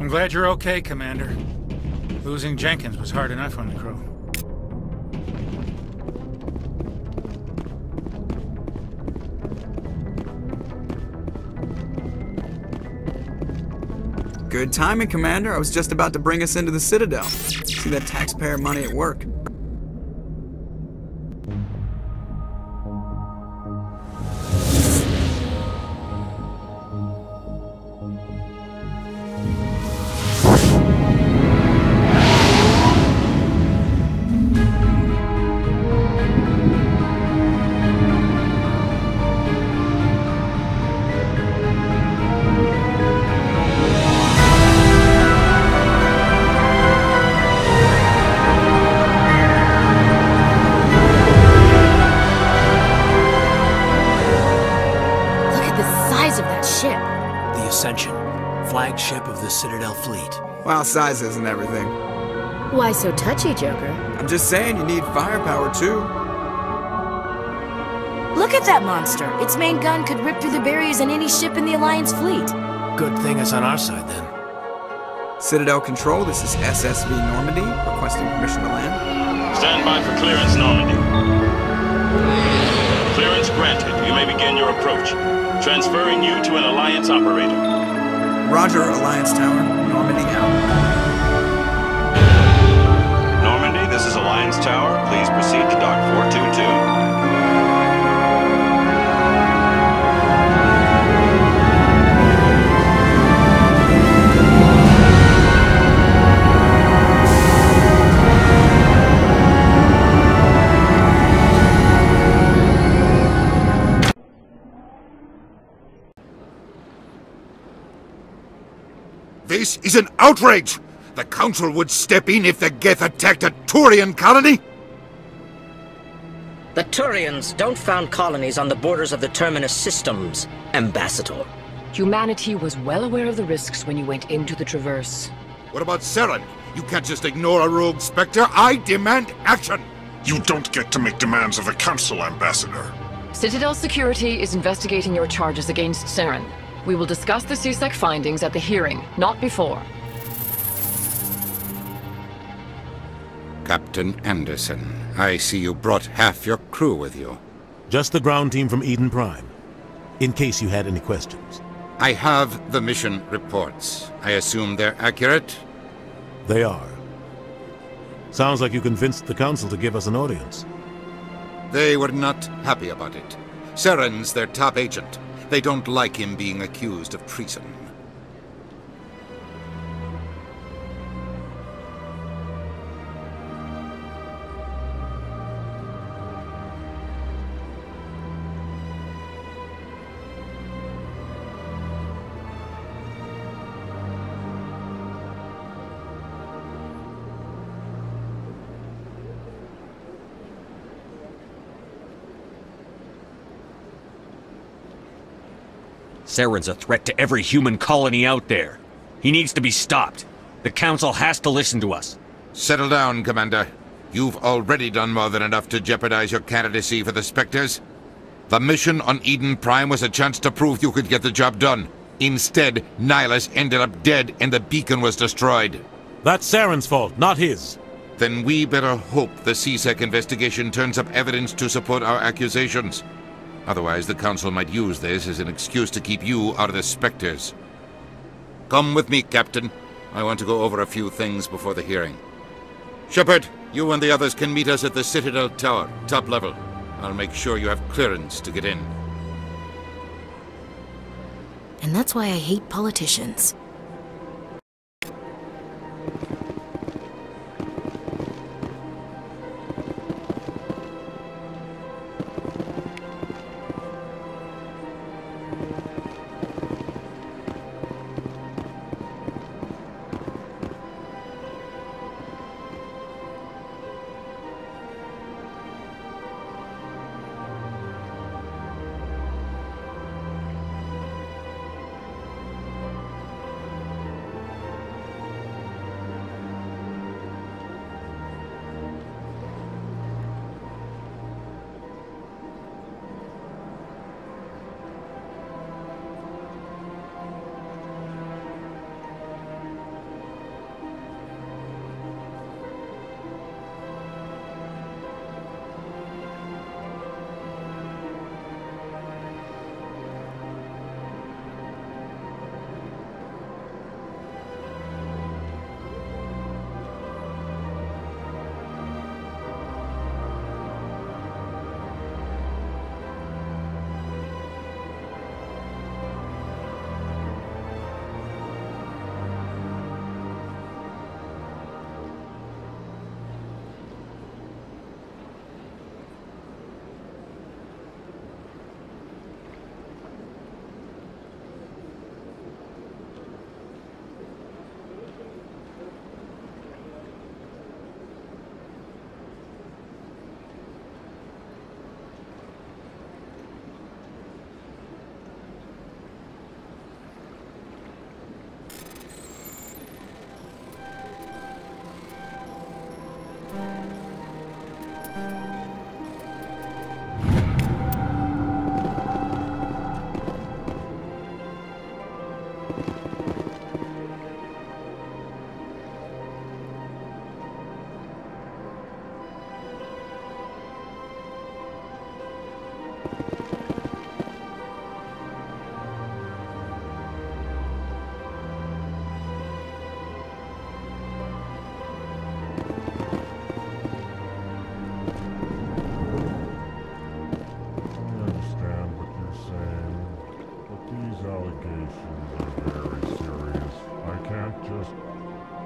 I'm glad you're okay, Commander. Losing Jenkins was hard enough on the crew. Good timing, Commander. I was just about to bring us into the Citadel. See that taxpayer money at work. Flagship of the Citadel fleet. Well, size isn't everything. Why so touchy, Joker? I'm just saying you need firepower, too. Look at that monster! Its main gun could rip through the barriers in any ship in the Alliance fleet. Good thing it's on our side, then. Citadel Control, this is SSV Normandy, requesting permission to land. Stand by for clearance, Normandy. Clearance granted. You may begin your approach. Transferring you to an Alliance operator. Roger, Alliance Tower. Normandy out. Normandy, this is Alliance Tower. Please proceed to Dock 422. This is an outrage! The Council would step in if the Geth attacked a Turian colony? The Turians don't found colonies on the borders of the Terminus systems, Ambassador. Humanity was well aware of the risks when you went into the Traverse. What about Saren? You can't just ignore a rogue Spectre. I demand action! You don't get to make demands of the Council, Ambassador. Citadel Security is investigating your charges against Saren. We will discuss the CSEC findings at the hearing, not before. Captain Anderson, I see you brought half your crew with you. Just the ground team from Eden Prime, in case you had any questions. I have the mission reports. I assume they're accurate? They are. Sounds like you convinced the Council to give us an audience. They were not happy about it. Saren's their top agent. They don't like him being accused of treason. Saren's a threat to every human colony out there. He needs to be stopped. The Council has to listen to us. Settle down, Commander. You've already done more than enough to jeopardize your candidacy for the Spectres. The mission on Eden Prime was a chance to prove you could get the job done. Instead, Nihilus ended up dead and the beacon was destroyed. That's Saren's fault, not his. Then we better hope the CSEC investigation turns up evidence to support our accusations. Otherwise, the Council might use this as an excuse to keep you out of the Spectres. Come with me, Captain. I want to go over a few things before the hearing. Shepard, you and the others can meet us at the Citadel Tower, top level. I'll make sure you have clearance to get in. And that's why I hate politicians.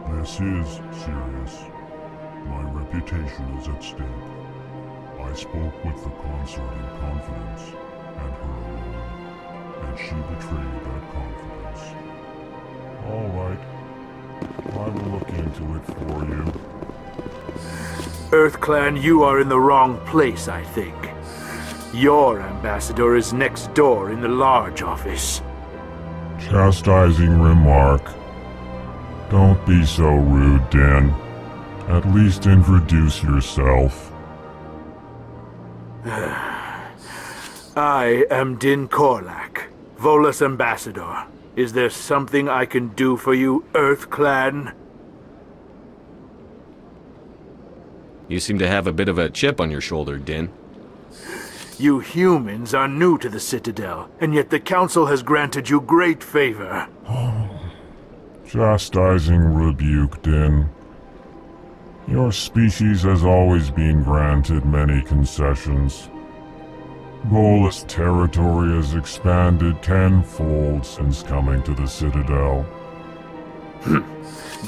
This is serious. My reputation is at stake. I spoke with the consort in confidence, and her alone, and she betrayed that confidence. All right. I will look into it for you. EarthClan, you are in the wrong place, I think. Your ambassador is next door in the large office. Chastising remark. Don't be so rude, Din. At least introduce yourself. I am Din Korlak, Volus ambassador. Is there something I can do for you, EarthClan? You seem to have a bit of a chip on your shoulder, Din. You humans are new to the Citadel, and yet the Council has granted you great favor. Chastising rebuke, Din. Your species has always been granted many concessions. Volus territory has expanded tenfold since coming to the Citadel.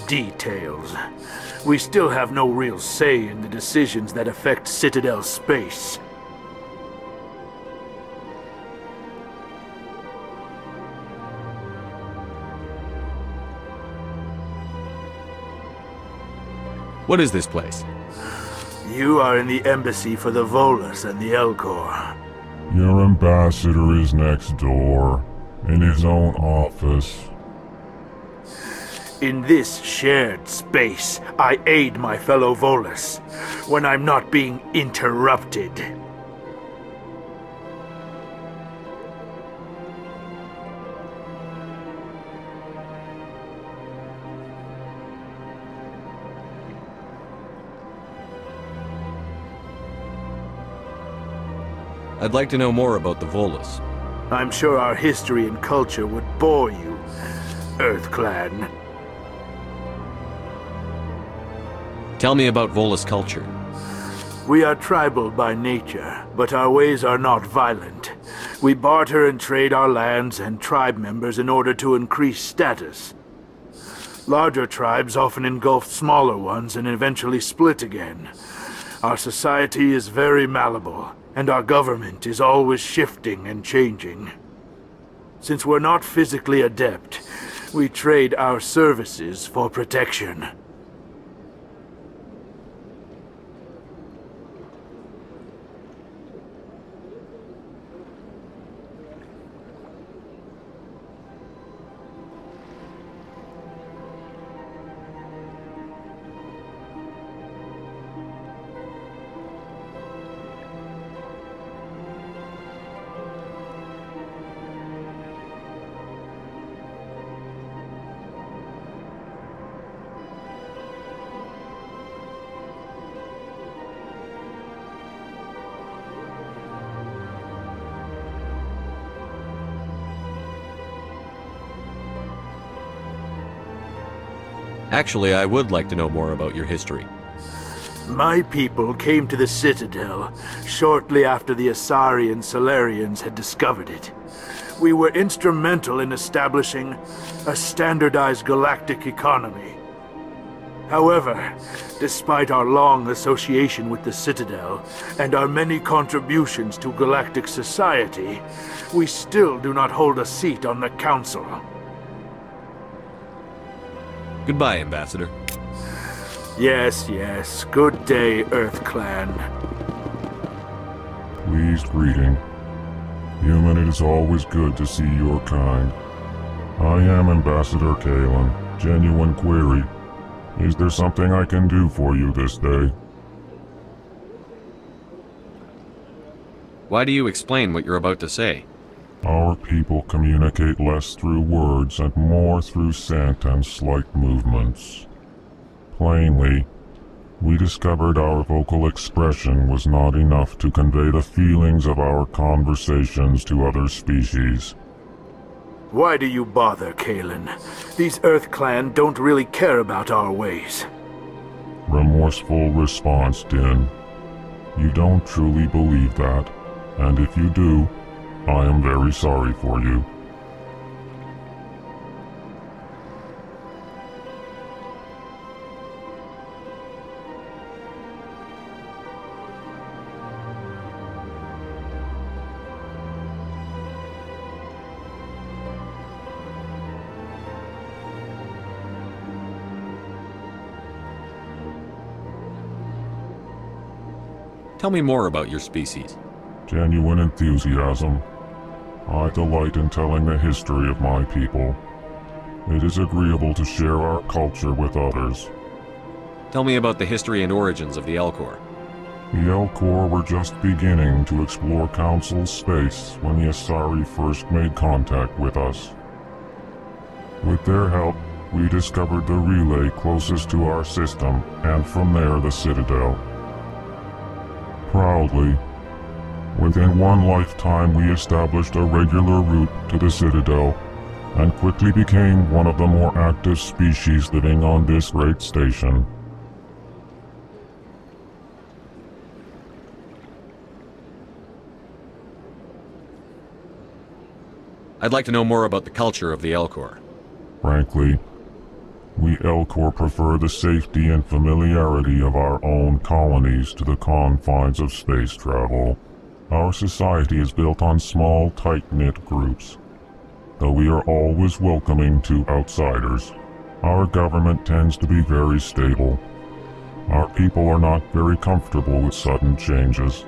Details. We still have no real say in the decisions that affect Citadel space. What is this place? You are in the embassy for the Volus and the Elcor. Your ambassador is next door, in his own office. In this shared space, I aid my fellow Volus when I'm not being interrupted. I'd like to know more about the Volus. I'm sure our history and culture would bore you, EarthClan. Tell me about Volus culture. We are tribal by nature, but our ways are not violent. We barter and trade our lands and tribe members in order to increase status. Larger tribes often engulf smaller ones and eventually split again. Our society is very malleable, and our government is always shifting and changing. Since we're not physically adept, we trade our services for protection. Actually, I would like to know more about your history. My people came to the Citadel shortly after the Asari and Solarians had discovered it. We were instrumental in establishing a standardized galactic economy. However, despite our long association with the Citadel and our many contributions to galactic society, we still do not hold a seat on the Council. Goodbye, Ambassador. Yes, yes. Good day, EarthClan. Pleased greeting. Human, it is always good to see your kind. I am Ambassador Kalen. Genuine query. Is there something I can do for you this day? Why do you explain what you're about to say? Our people communicate less through words and more through scent and slight movements. Plainly, We discovered our vocal expression was not enough to convey the feelings of our conversations to other species. Why do you bother, Kalen? These Earth Clan don't really care about our ways. Remorseful response, Din. You don't truly believe that, and if you do, I am very sorry for you. Tell me more about your species. Genuine enthusiasm. I delight in telling the history of my people. It is agreeable to share our culture with others. Tell me about the history and origins of the Elcor. The Elcor were just beginning to explore Council's space when the Asari first made contact with us. With their help, we discovered the relay closest to our system, and from there the Citadel. Proudly, within one lifetime we established a regular route to the Citadel, and quickly became one of the more active species living on this great station. I'd like to know more about the culture of the Elcor. Frankly, we Elcor prefer the safety and familiarity of our own colonies to the confines of space travel. Our society is built on small, tight-knit groups. Though we are always welcoming to outsiders, our government tends to be very stable. Our people are not very comfortable with sudden changes.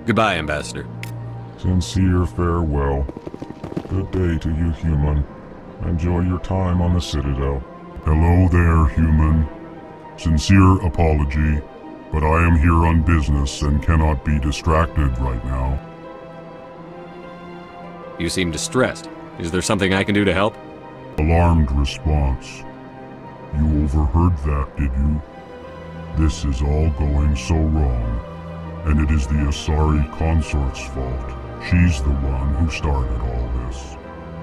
Goodbye, Ambassador. Sincere farewell. Good day to you, human. Enjoy your time on the Citadel. Hello there, human. Sincere apology, but I am here on business and cannot be distracted right now. You seem distressed. Is there something I can do to help? Alarmed response. You overheard that, did you? This is all going so wrong. And it is the Asari consort's fault. She's the one who started all this.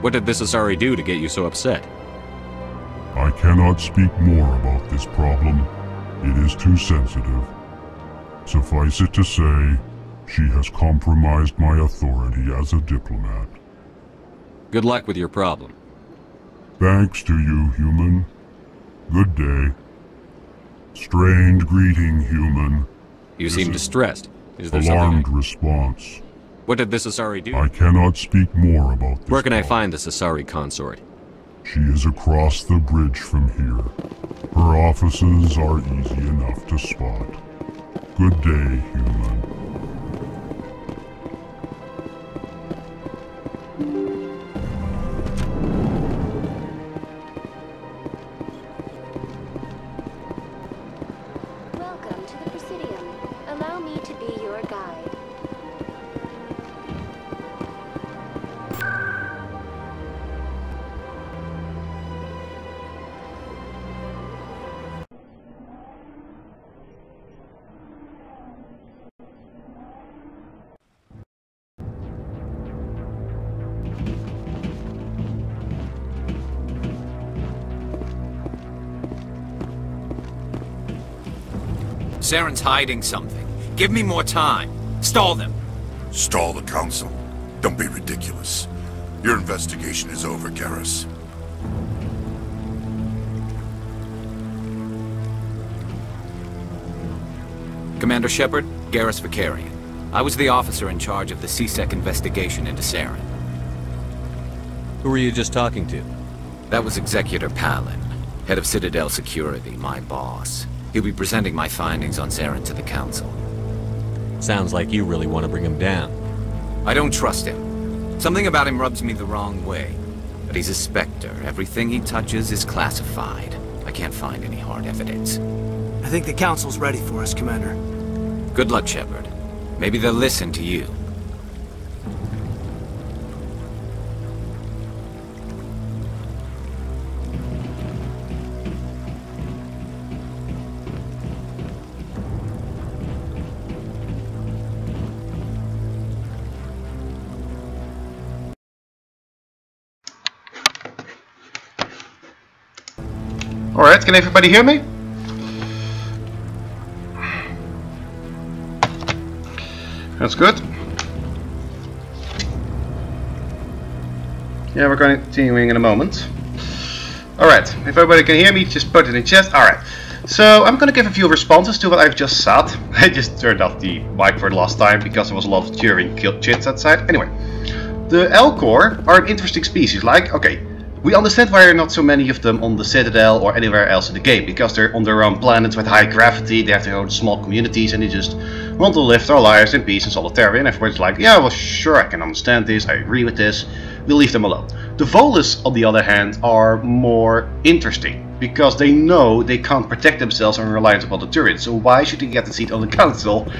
What did this Asari do to get you so upset? I cannot speak more about this problem. It is too sensitive. Suffice it to say, she has compromised my authority as a diplomat. Good luck with your problem. Thanks to you, human. Good day. Strained greeting, human. You seem distressed. Is there alarmed something... response. What did this Asari do? I cannot speak more about this. Where can I find this Asari consort? She is across the bridge from here. Her offices are easy enough to spot. Good day, human. Welcome to the Presidium. Allow me to be your guide. Saren's hiding something. Give me more time. Stall them. Stall the Council? Don't be ridiculous. Your investigation is over, Garrus. Commander Shepard, Garrus Vicarian. I was the officer in charge of the CSEC investigation into Saren. Who were you just talking to? That was Executor Palin, head of Citadel Security, my boss. He'll be presenting my findings on Saren to the Council. Sounds like you really want to bring him down. I don't trust him. Something about him rubs me the wrong way. But he's a Spectre. Everything he touches is classified. I can't find any hard evidence. I think the Council's ready for us, Commander. Good luck, Shepard. Maybe they'll listen to you. Alright, can everybody hear me? That's good. Yeah, we're continuing in a moment. Alright, if everybody can hear me, just put it in the chat. Alright, so I'm gonna give a few responses to what I've just said. I just turned off the mic for the last time because there was a lot of cheering chits outside. Anyway, the Elcor are an interesting species. Like, okay, we understand why there are not so many of them on the Citadel or anywhere else in the game, because they're on their own planets with high gravity, they have their own small communities, and they just want to live their lives in peace and solitary, and everybody's like, yeah, well sure, I can understand this, I agree with this, we'll leave them alone. The Volus, on the other hand, are more interesting, because they know they can't protect themselves and rely upon the turrets, so why should they get a seat on the council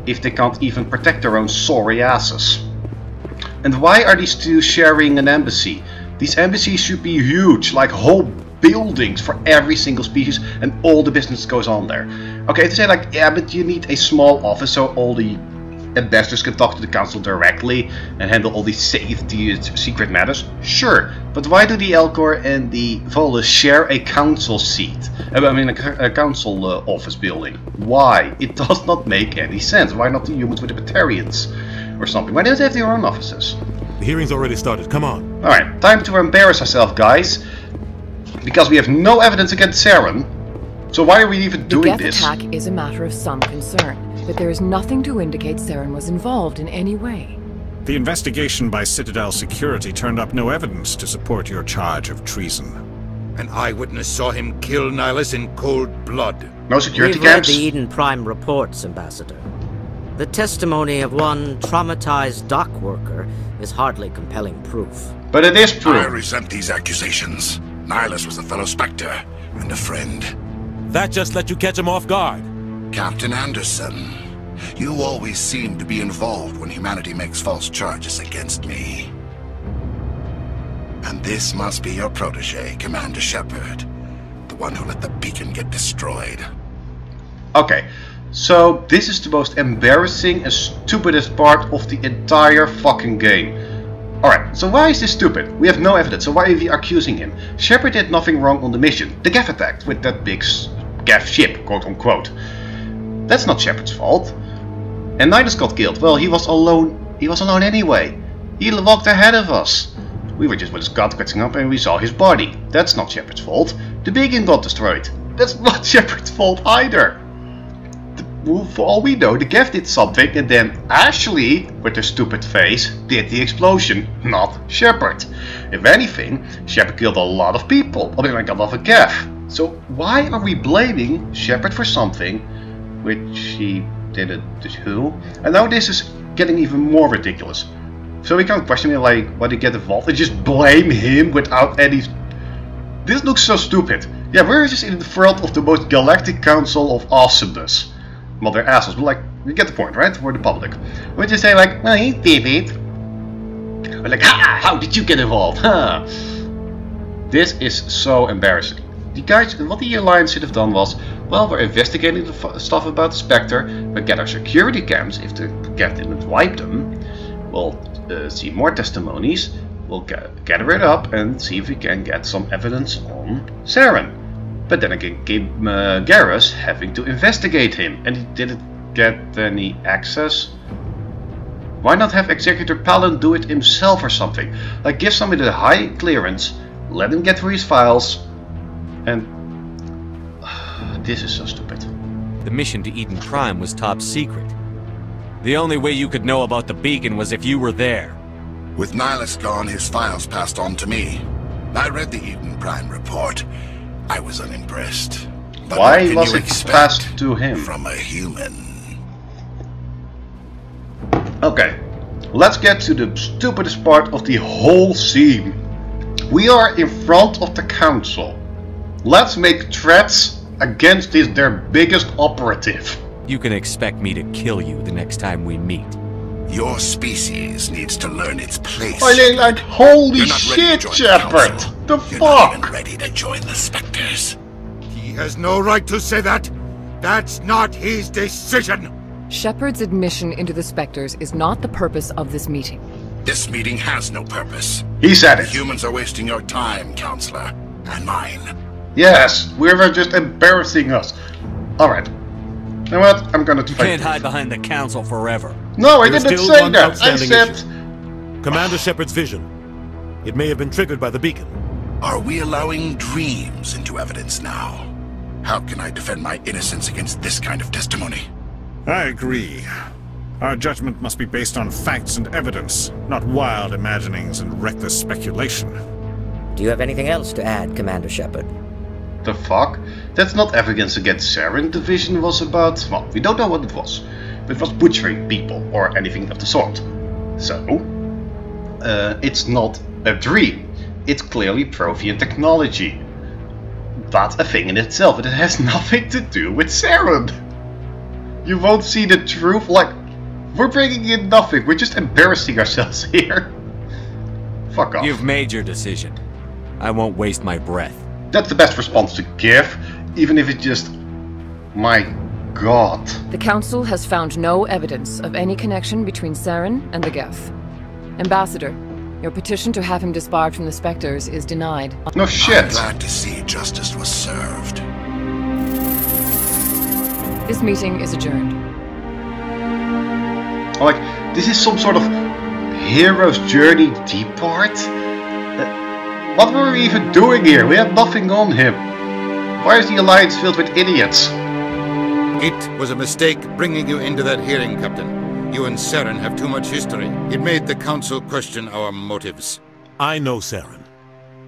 if they can't even protect their own sorry asses? And why are these two sharing an embassy? These embassies should be huge, like whole buildings for every single species, and all the business goes on there. Okay, to say like, yeah, but you need a small office so all the ambassadors can talk to the council directly and handle all these safety secret matters. Sure, but why do the Elcor and the Volus share a council seat? I mean, a council office building. Why? It does not make any sense. Why not the humans with the Batarians or something? Why don't they have their own offices? The hearing's already started, come on. Alright, time to embarrass ourselves, guys. Because we have no evidence against Saren. So why are we even doing this? The Geth attack is a matter of some concern, but there is nothing to indicate Saren was involved in any way. The investigation by Citadel security turned up no evidence to support your charge of treason. An eyewitness saw him kill Nihilus in cold blood. No security We've read camps? the Eden Prime reports, Ambassador. The testimony of one traumatized dock worker is hardly compelling proof. But it is proof. I resent these accusations. Nihilus was a fellow Spectre and a friend. That just let you catch him off guard. Captain Anderson, you always seem to be involved when humanity makes false charges against me. And this must be your protege, Commander Shepard. The one who let the beacon get destroyed. Okay. So, this is the most embarrassing and stupidest part of the entire fucking game. Alright, so why is this stupid? We have no evidence, so why are we accusing him? Shepard did nothing wrong on the mission. The Geth attacked with that big Geth ship, quote unquote. That's not Shepard's fault. And Nihilus got killed. Well, he was alone. He was alone anyway. He walked ahead of us. We were just with his guard catching up and we saw his body. That's not Shepard's fault. The beacon got destroyed. That's not Shepard's fault either. For all we know, the Geth did something, and then Ashley, with her stupid face, did the explosion, not Shepard. If anything, Shepard killed a lot of people, I mean, like a lot of Geth. So why are we blaming Shepard for something which he didn't do? And now this is getting even more ridiculous. So we can't question him like, why did he get involved, and just blame him without any... This looks so stupid. Yeah, we're just in front of the most galactic council of awesomeness. Well, they're assholes, but like, you get the point, right? We're the public. We just say like, well, he did it. We're like, ha! How did you get involved? Huh? This is so embarrassing. The guys, what the Alliance should have done was, well, we're investigating the stuff about the Spectre, we get our security cams, if the Geth didn't wipe them, we'll see more testimonies, we'll gather it up and see if we can get some evidence on Saren. But then again came Garrus having to investigate him, and he didn't get any access. Why not have Executor Palin do it himself or something? Like, give somebody the high clearance, let him get through his files, and... this is so stupid. The mission to Eden Prime was top secret. The only way you could know about the beacon was if you were there. With Nihilus gone, his files passed on to me. I read the Eden Prime report. I was unimpressed. But why was it passed to him? From a human. Okay, let's get to the stupidest part of the whole scene. We are in front of the council. Let's make threats against their biggest operative. You can expect me to kill you the next time we meet. Your species needs to learn its place. I mean, like, holy shit, Shepard! The fuck? You're not even ready to join the Spectres. He has no right to say that. That's not his decision. Shepard's admission into the Spectres is not the purpose of this meeting. This meeting has no purpose. He said it. Humans are wasting your time, Counselor, and mine. Yes, we were just embarrassing us. Alright. You know what? I'm gonna You can't hide behind the council forever. No, I There is didn't still say one that. I outstanding said... issue. Commander Shepard's vision. It may have been triggered by the beacon. Are we allowing dreams into evidence now? How can I defend my innocence against this kind of testimony? I agree. Our judgment must be based on facts and evidence, not wild imaginings and reckless speculation. Do you have anything else to add, Commander Shepard? The fuck? That's not evidence against Saren. The vision was about... Well, we don't know what it was. But it was butchering people or anything of the sort. So... it's not a dream. It's clearly Prothean technology. That's a thing in itself, and it has nothing to do with Saren. You won't see the truth, like... We're bringing in nothing, we're just embarrassing ourselves here. Fuck off. You've made your decision. I won't waste my breath. That's the best response to give, even if it's just... My god. The Council has found no evidence of any connection between Saren and the Geth. Ambassador, your petition to have him disbarred from the Spectres is denied. No shit. I'm glad to see justice was served. This meeting is adjourned. Like, this is some sort of hero's journey deep part? What were we even doing here? We had nothing on him. Why is the Alliance filled with idiots? It was a mistake bringing you into that hearing, Captain. You and Saren have too much history. It made the Council question our motives. I know Saren.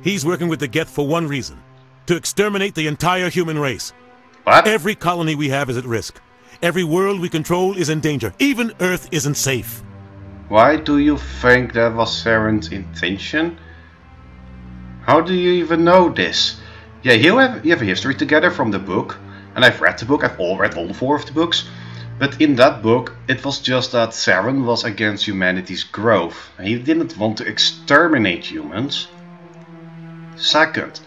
He's working with the Geth for one reason. To exterminate the entire human race. What? Every colony we have is at risk. Every world we control is in danger. Even Earth isn't safe. Why do you think that was Saren's intention? How do you even know this? Yeah, you have a history together from the book. And I've read the book, I've read all 4 of the books. But in that book, it was just that Saren was against humanity's growth. He didn't want to exterminate humans. Second,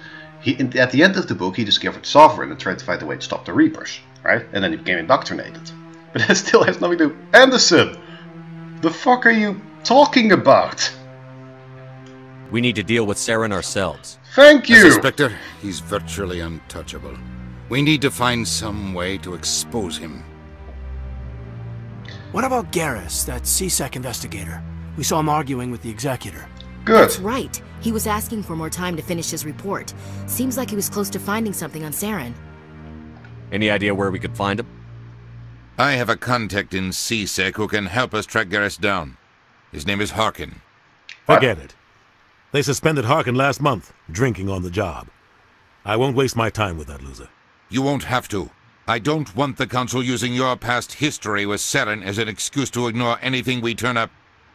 at the end of the book, he discovered Sovereign and tried to find a way to stop the Reapers. Right? And then he became indoctrinated. But that still has nothing to do. Anderson! The fuck are you talking about? We need to deal with Saren ourselves. Thank you! As a Spectre, he's virtually untouchable. We need to find some way to expose him. What about Garrus, that CSEC investigator? We saw him arguing with the Executor. Good. That's right. He was asking for more time to finish his report. Seems like he was close to finding something on Saren. Any idea where we could find him? I have a contact in CSEC who can help us track Garrus down. His name is Harkin. Forget it. They suspended Harkin last month, drinking on the job. I won't waste my time with that loser. You won't have to. I don't want the Council using your past history with Saren as an excuse to ignore anything we turn up.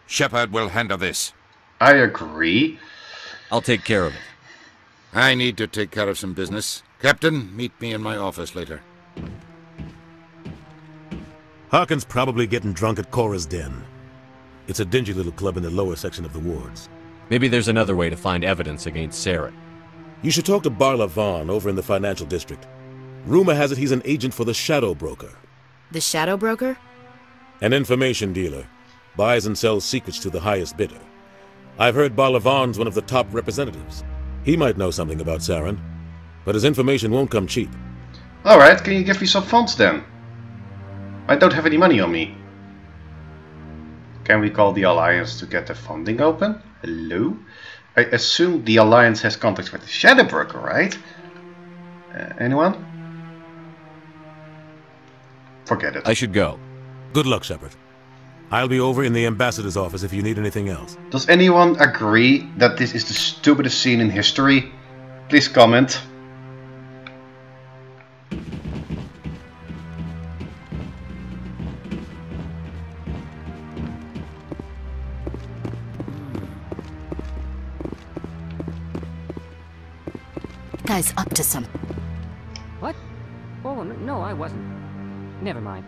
Shepard will handle this. I agree. I'll take care of it. I need to take care of some business. Captain, meet me in my office later. Harkin's probably getting drunk at Cora's Den. It's a dingy little club in the lower section of the wards. Maybe there's another way to find evidence against Saren. You should talk to Barla Vaughn over in the financial district. Rumor has it he's an agent for the Shadow Broker. The Shadow Broker? An information dealer. Buys and sells secrets to the highest bidder. I've heard Barla Vaughn's one of the top representatives. He might know something about Saren, but his information won't come cheap. Alright, can you give me some funds then? I don't have any money on me. Can we call the Alliance to get the funding open? Hello? I assume the Alliance has contacts with the Shadow Broker, right? Anyone? Forget it. I should go. Good luck, Shepard. I'll be over in the Ambassador's office if you need anything else. Does anyone agree that this is the stupidest scene in history? Please comment. guy's up to something. What? Oh, no, I wasn't. Never mind.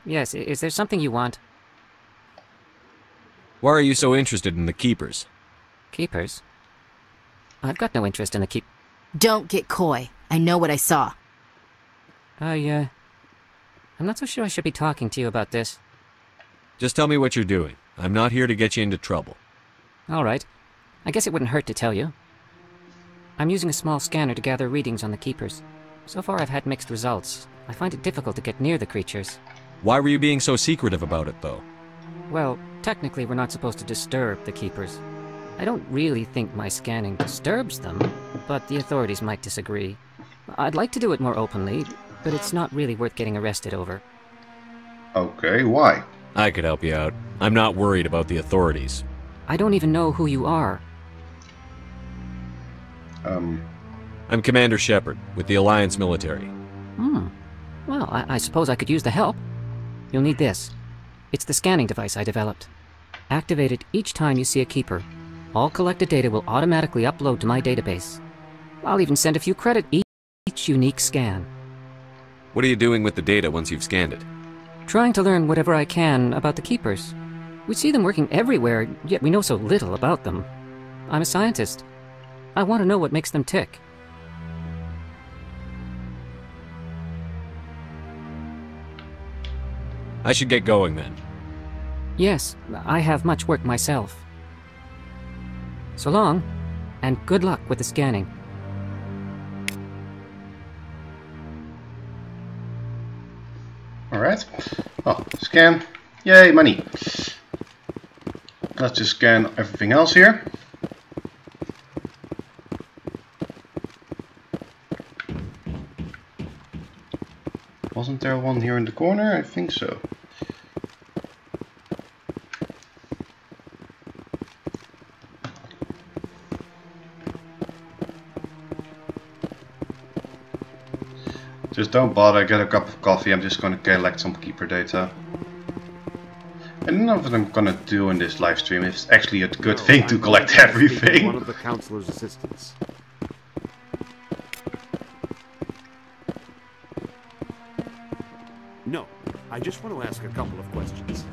Yes, is there something you want? Why are you so interested in the Keepers? Keepers? I've got no interest in the Don't get coy. I know what I saw. I'm not so sure I should be talking to you about this. Just tell me what you're doing. I'm not here to get you into trouble. All right. I guess it wouldn't hurt to tell you. I'm using a small scanner to gather readings on the Keepers. So far I've had mixed results. I find it difficult to get near the creatures. Why were you being so secretive about it, though? Well, technically we're not supposed to disturb the Keepers. I don't really think my scanning disturbs them, but the authorities might disagree. I'd like to do it more openly, but it's not really worth getting arrested over. Okay, why? I could help you out. I'm not worried about the authorities. I don't even know who you are. I'm Commander Shepard, with the Alliance military. Well, I suppose I could use the help. You'll need this. It's the scanning device I developed. Activate it each time you see a Keeper. All collected data will automatically upload to my database. I'll even send a few credits each unique scan. What are you doing with the data once you've scanned it? Trying to learn whatever I can about the Keepers. We see them working everywhere, yet we know so little about them. I'm a scientist. I want to know what makes them tick. I should get going then. Yes, I have much work myself. So long, and good luck with the scanning. Alright. Oh, scan. Yay, money. Let's just scan everything else here. Wasn't there one here in the corner? I think so. Just don't bother, get a cup of coffee, I'm just gonna collect some Keeper data. I don't know what I'm gonna do in this live stream. It's actually a good thing to collect everything. One of the counselor's assistants. No, I just want to ask a couple of questions.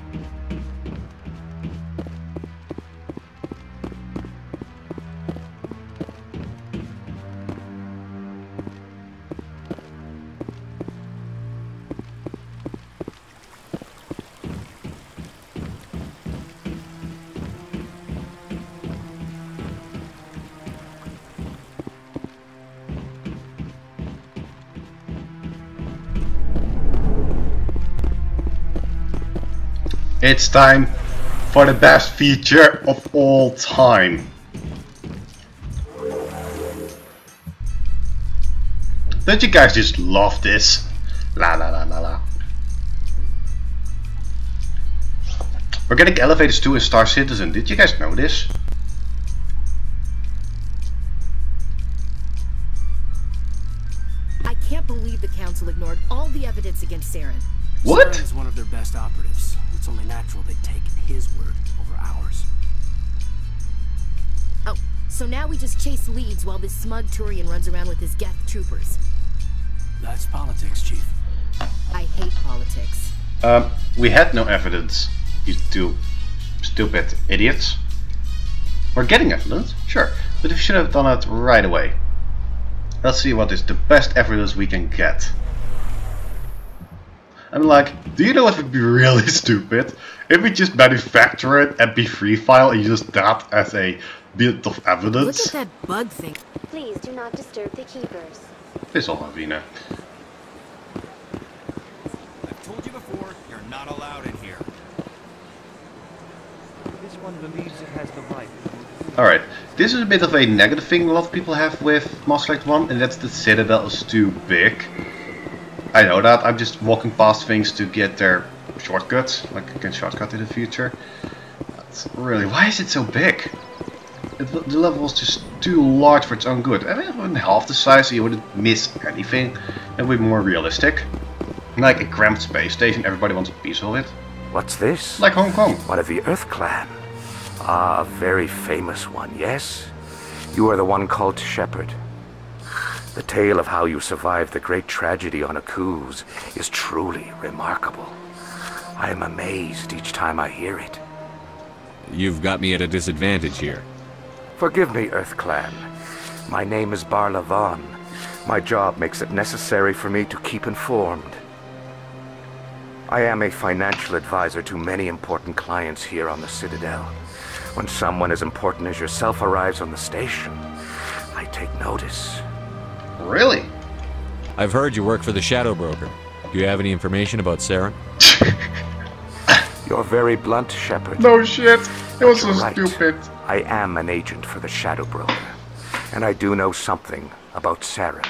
It's time for the best feature of all time. Don't you guys just love this? La la la la la. We're getting elevators too in Star Citizen. Did you guys know this? I can't believe the Council ignored all the evidence against Saren. What? Saren's one of their best operatives. It's only natural they take his word over ours. Oh, so now we just chase leads while this smug Turian runs around with his Geth troopers. That's politics, Chief. I hate politics. We had no evidence, you two stupid idiots. We're getting evidence, sure, but we should have done it right away. Let's see what is the best evidence we can get. I'm like, do you know what would be really stupid? If we just manufacture it MP3 file and use that as a bit of evidence. Look at that bug thing. Please do not disturb the Keepers. Piss off, Avina. I've told you before, you're not allowed in here. This one believes it has the right. Alright, this is a bit of a negative thing a lot of people have with Mass Effect 1, and that's the Citadel is too big. I know that, I'm just walking past things to get their shortcuts, like I can shortcut in the future. That's really, why is it so big? The level was just too large for its own good. I mean, in half the size so you wouldn't miss anything. It would be more realistic. Like a cramped space station, everybody wants a piece of it. What's this? Like Hong Kong. One of the Earth Clan. Ah, a very famous one, yes? You are the one called Shepard. The tale of how you survived the great tragedy on Akuz is truly remarkable. I am amazed each time I hear it. You've got me at a disadvantage here. Forgive me, EarthClan. My name is Barlavon. My job makes it necessary for me to keep informed. I am a financial advisor to many important clients here on the Citadel. When someone as important as yourself arrives on the station, I take notice. Really? I've heard you work for the Shadow Broker. Do you have any information about Saren? You're very blunt, Shepard. No shit. It was so Right. stupid. I am an agent for the Shadow Broker, and I do know something about Saren.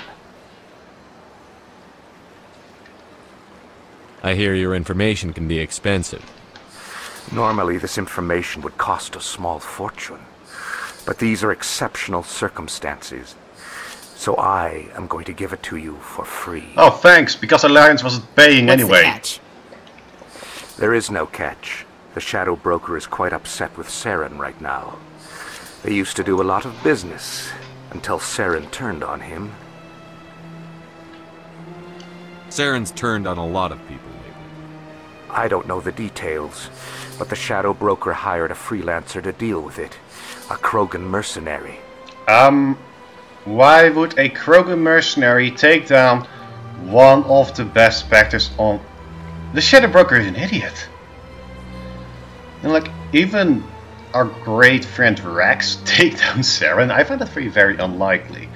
I hear your information can be expensive. Normally, this information would cost a small fortune, but these are exceptional circumstances, so I am going to give it to you for free. Oh, thanks, because Alliance wasn't paying What's anyway. the catch? There is no catch. The Shadow Broker is quite upset with Saren right now. They used to do a lot of business, until Saren turned on him. Saren's turned on a lot of people lately. I don't know the details, but the Shadow Broker hired a freelancer to deal with it. A Krogan mercenary. Why would a Krogan mercenary take down one of the best specters on... The Shadow Broker is an idiot. And like, even our great friend Rex take down Saren, I find that very, very unlikely.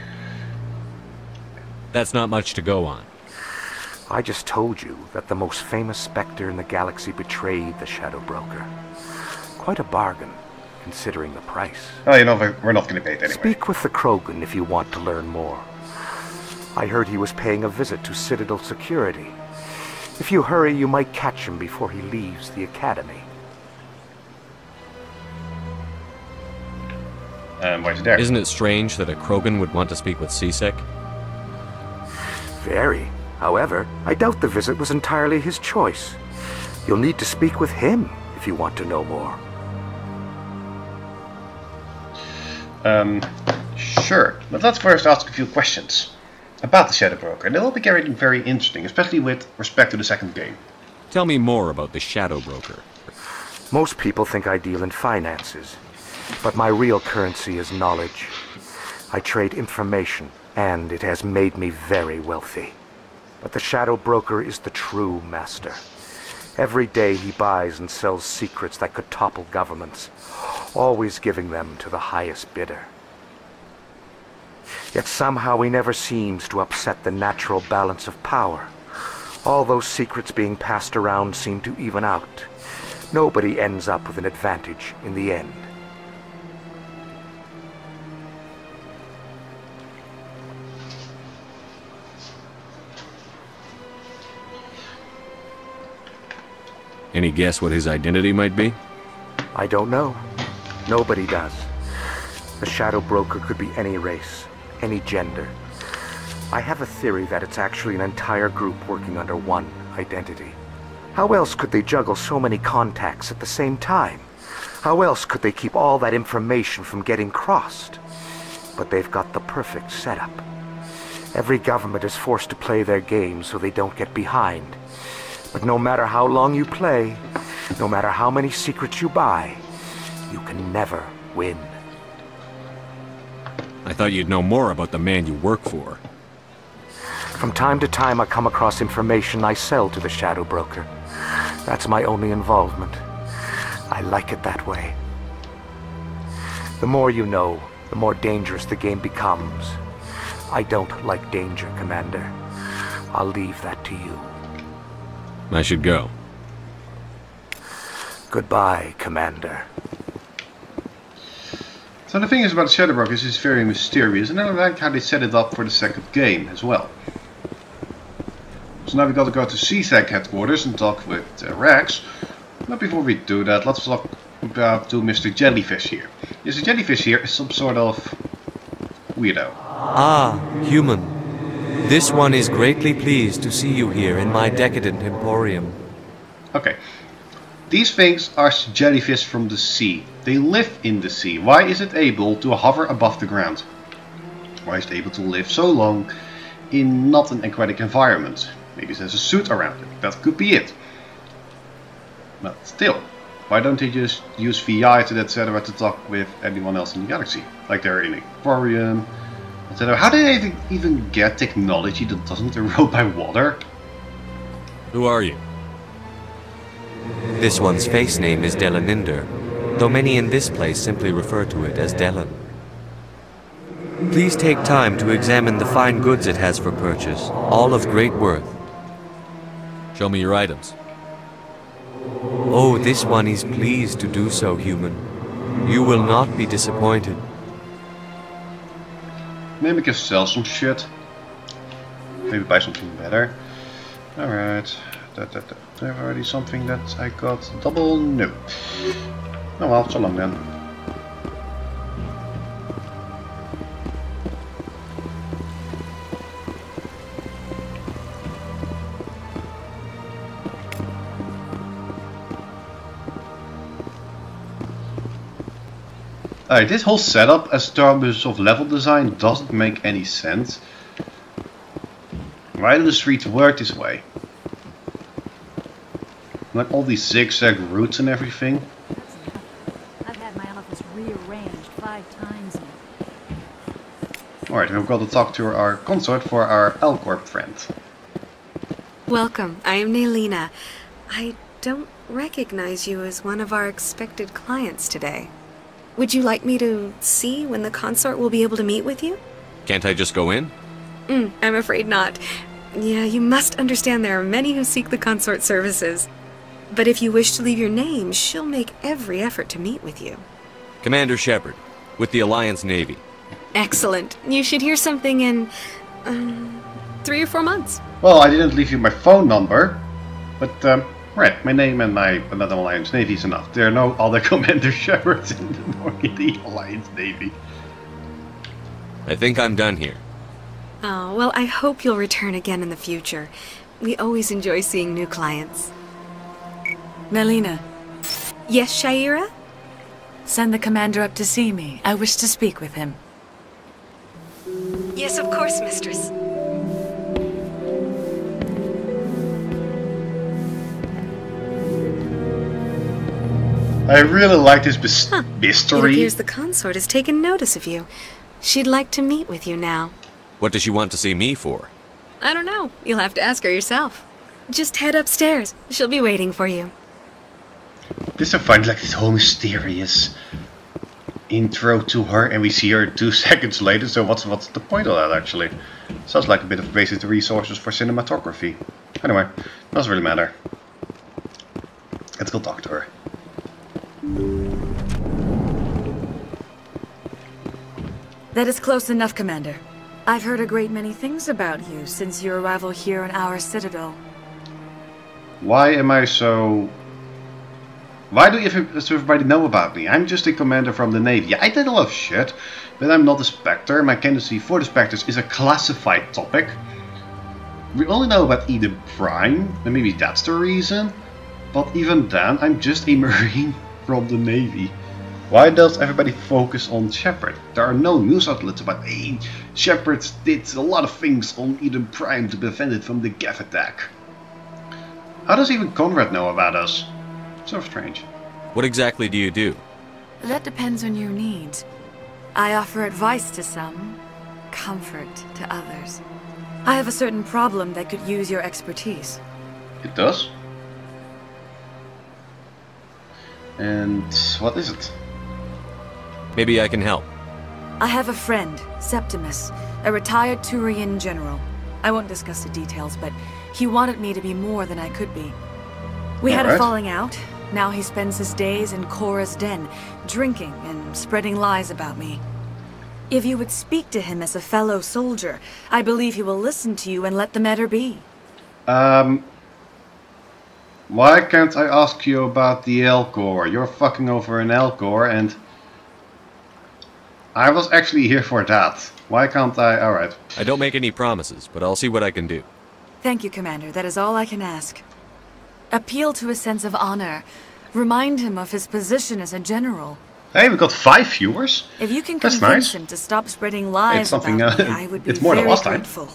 That's not much to go on. I just told you that the most famous specter in the galaxy betrayed the Shadow Broker. Quite a bargain, considering the price. Oh, you know, we're not going to pay it anyway. Speak with the Krogan if you want to learn more. I heard he was paying a visit to Citadel security. If you hurry, you might catch him before he leaves the Academy. Why is it there? Isn't it strange that a Krogan would want to speak with C-Sec? Very. However, I doubt the visit was entirely his choice. You'll need to speak with him if you want to know more. Sure. But let's first ask a few questions about the Shadow Broker. And it will be getting very interesting, especially with respect to the second game. Tell me more about the Shadow Broker. Most people think I deal in finances, but my real currency is knowledge. I trade information, and it has made me very wealthy. But the Shadow Broker is the true master. Every day he buys and sells secrets that could topple governments, always giving them to the highest bidder. Yet somehow he never seems to upset the natural balance of power. All those secrets being passed around seem to even out. Nobody ends up with an advantage in the end. Any guess what his identity might be? I don't know. Nobody does. The Shadow Broker could be any race, any gender. I have a theory that it's actually an entire group working under one identity. How else could they juggle so many contacts at the same time? How else could they keep all that information from getting crossed? But they've got the perfect setup. Every government is forced to play their game so they don't get behind. But no matter how long you play, no matter how many secrets you buy, you can never win. I thought you'd know more about the man you work for. From time to time I come across information I sell to the Shadow Broker. That's my only involvement. I like it that way. The more you know, the more dangerous the game becomes. I don't like danger, Commander. I'll leave that to you. I should go. Goodbye, Commander. So the thing is about Shadow Broker is it's very mysterious, and I like how they set it up for the second game as well. So now we got to go to C-Sec headquarters and talk with Rex. But before we do that, let's talk about to Mr. Jellyfish here. Mr. Jellyfish here is some sort of weirdo. Ah, human. This one is greatly pleased to see you here in my decadent emporium. Okay. These things are jellyfish from the sea. They live in the sea. Why is it able to hover above the ground? Why is it able to live so long in not an aquatic environment? Maybe there's a suit around it. That could be it. But still, why don't they just use VI etc. to talk with anyone else in the galaxy? Like they're in an aquarium, etc. How do they even get technology that doesn't erode by water? Who are you? This one's face name is Delaninder, though many in this place simply refer to it as Delan. Please take time to examine the fine goods it has for purchase, all of great worth. Show me your items. Oh, this one is pleased to do so, human. You will not be disappointed. Maybe I can sell some shit. Maybe buy something better. Alright. I have already something that I got double? No. Oh well, so long then. Alright, this whole setup as terms of level design doesn't make any sense. Why do the streets work this way? Like all these zigzag routes and everything. I've had my office rearranged 5 times now. Alright, we've got to talk to our consort for our L-Corp friend. Welcome, I am Naylina. I don't recognize you as one of our expected clients today. Would you like me to see when the consort will be able to meet with you? Can't I just go in? I'm afraid not. Yeah, you must understand there are many who seek the consort services. But if you wish to leave your name, she'll make every effort to meet with you. Commander Shepard, with the Alliance Navy. Excellent. You should hear something in 3 or 4 months. Well, I didn't leave you my phone number, but right, my name and my another Alliance Navy is enough. There are no other Commander Shepards in the Alliance Navy. I think I'm done here. Oh, well, I hope you'll return again in the future. We always enjoy seeing new clients. Naylina. Yes, Shaira? Send the commander up to see me. I wish to speak with him. Yes, of course, mistress. I really like this mystery. It appears the consort has taken notice of you. She'd like to meet with you now. What does she want to see me for? I don't know. You'll have to ask her yourself. Just head upstairs. She'll be waiting for you. This I find like this whole mysterious intro to her, and we see her 2 seconds later. So what's the point of that actually? Sounds like a bit of wasted resources for cinematography. Anyway, doesn't really matter. Let's go talk to her. That is close enough, Commander. I've heard a great many things about you since your arrival here in our Citadel. Why am I so... Why do everybody know about me? I'm just a commander from the Navy. Yeah, I did a lot of shit, but I'm not a Spectre. My candidacy for the Spectres is a classified topic. We only know about Eden Prime, and maybe that's the reason. But even then, I'm just a Marine from the Navy. Why does everybody focus on Shepard? There are no news outlets about, hey, Shepard did a lot of things on Eden Prime to prevent it from the Geth attack. How does even Conrad know about us? So strange. What exactly do you do? That depends on your needs. I offer advice to some, comfort to others. I have a certain problem that could use your expertise. It does? And what is it? Maybe I can help. I have a friend, Septimus, a retired Turian general. I won't discuss the details, but he wanted me to be more than I could be. We had a falling out. Now he spends his days in Korra's den, drinking and spreading lies about me. If you would speak to him as a fellow soldier, I believe he will listen to you and let the matter be. Why can't I ask you about the L-Core? You're fucking over an L-Core and... I was actually here for that. Why can't I... Alright. I don't make any promises, but I'll see what I can do. Thank you, Commander. That is all I can ask. Appeal to a sense of honor, Remind him of his position as a general. Hey, we got 5 viewers. If you can That's convince nice. him to stop spreading lies It's something, about me, I would be it's more than very last time. grateful.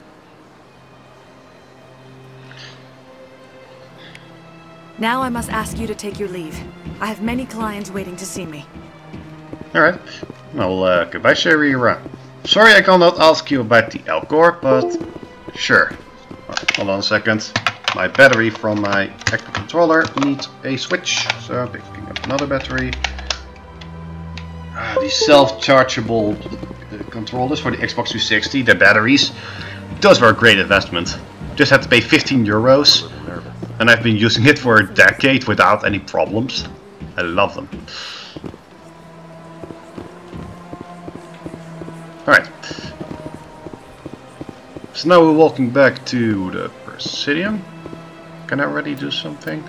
Now I must ask you to take your leave. I have many clients waiting to see me. Alright. Well, goodbye, Liara. Sorry I cannot ask you about the Elcor, but sure. Right, hold on a second. My battery from my active controller needs a switch, so I'm picking up another battery. These self-chargeable controllers for the Xbox 360, the batteries, those were a great investment. Just had to pay 15 euros, and I've been using it for a decade without any problems. I love them. Alright. So now we're walking back to the Presidium. Can I already do something?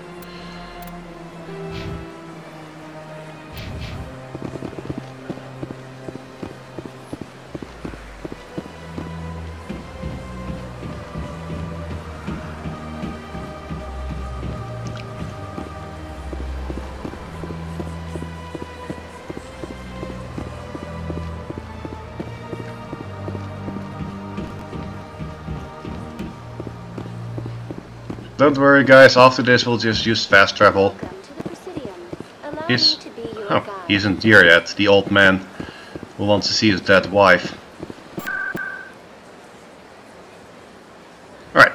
Don't worry guys, after this we'll just use fast travel. He isn't here yet, the old man who wants to see his dead wife. Alright,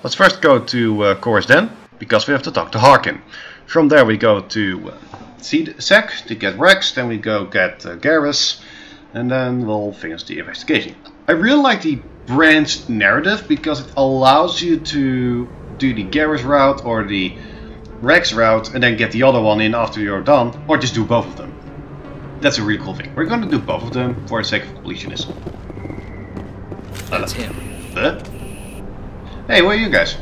let's first go to Chorus Den, because we have to talk to Harkin. From there we go to Sec to get Rex, then we go get Garrus, and then we'll finish the investigation. I really like the branched narrative because it allows you to do the Garrus route or the Rex route and then get the other one in after you're done, or just do both of them. That's a really cool thing. We're gonna do both of them for the sake of completionism. That's him. Hey, where are you guys?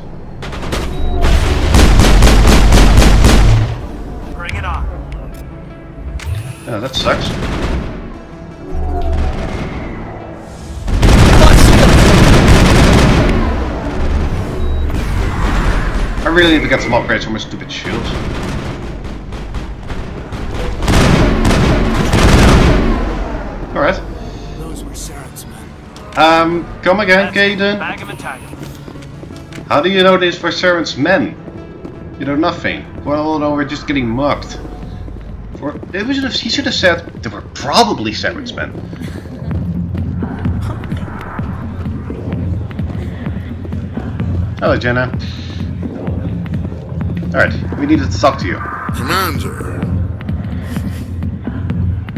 Bring it on. Oh, that sucks. I really need to get some upgrades for my stupid shields. Alright. Those were Saren's men. Come again, Caden. Bag of attack. How do you know this for Saren's men? You know nothing. Well, no, we're just getting mugged. He should have said they were probably Saren's men. Hello, Jenna. Alright, we needed to talk to you. Commander.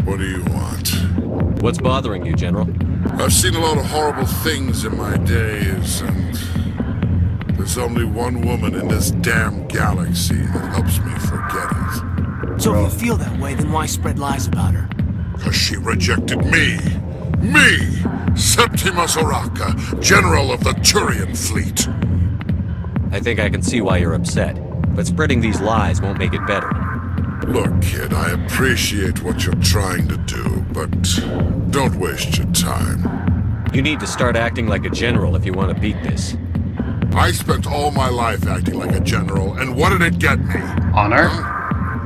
What do you want? What's bothering you, General? I've seen a lot of horrible things in my days, and there's only one woman in this damn galaxy that helps me forget it. So if you feel that way, then why spread lies about her? Because she rejected me! Me! Septimus Oraka, General of the Turian Fleet! I think I can see why you're upset, but spreading these lies won't make it better. Look, kid, I appreciate what you're trying to do, but don't waste your time. You need to start acting like a general if you want to beat this. I spent all my life acting like a general, and what did it get me? Honor?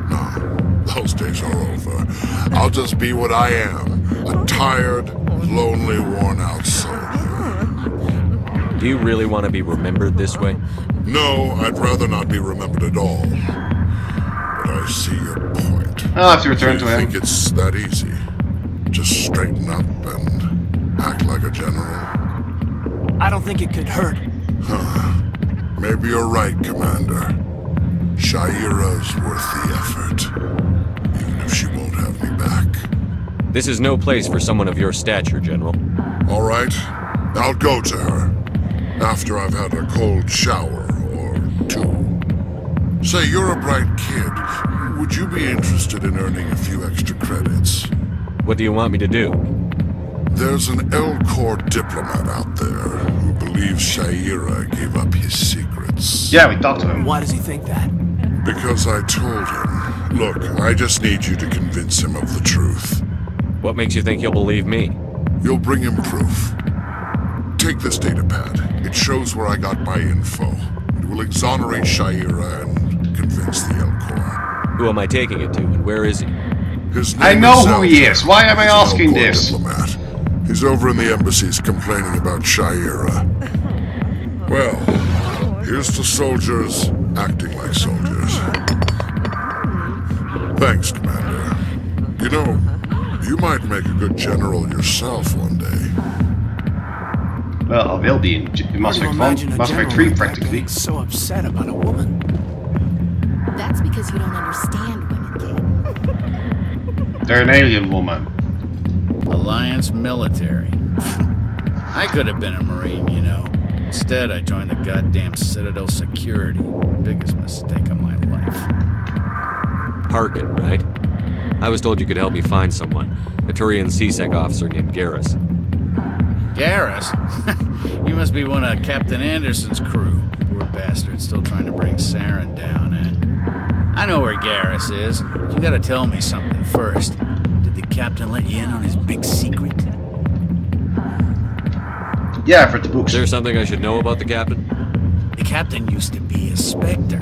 No, those days are over. I'll just be what I am, a tired, lonely, worn-out soldier. Do you really want to be remembered this way? No, I'd rather not be remembered at all. But I see your point. I'll have to return to him. Do you think it's that easy? Just straighten up and act like a general? I don't think it could hurt. Huh. Maybe you're right, Commander. Liara's worth the effort. Even if she won't have me back. This is no place for someone of your stature, General. All right. I'll go to her. After I've had a cold shower or two. Say, you're a bright kid. Would you be interested in earning a few extra credits? What do you want me to do? There's an Elcor diplomat out there who believes Liara gave up his secrets. Yeah, we talked to him. Why does he think that? Because I told him. Look, I just need you to convince him of the truth. What makes you think he'll believe me? You'll bring him proof. Take this datapad. It shows where I got my info. It will exonerate Liara and convince the Elcor. Who am I taking it to, and where is he? His name I know is who he is. Why am I asking this? Diplomat. He's over in the embassies complaining about Liara. Well, here's to soldiers acting like soldiers. Thanks, Commander. You know, you might make a good general yourself one day. Well, I will be in Mass Effect 1, Mass Effect 3 practically. So upset about a woman. That's because you don't understand women, kid. They're an alien woman. Alliance military. I could have been a Marine, you know. Instead, I joined the goddamn Citadel security. Biggest mistake of my life. Harkin, right? I was told you could help me find someone. A Turian CSEC officer named Garrus. Garrus? You must be one of Captain Anderson's crew. Poor bastard, still trying to bring Saren down, eh? I know where Garrus is. You gotta tell me something first. Did the captain let you in on his big secret? Yeah, I've read the books. Is there something I should know about the captain? The captain used to be a Spectre.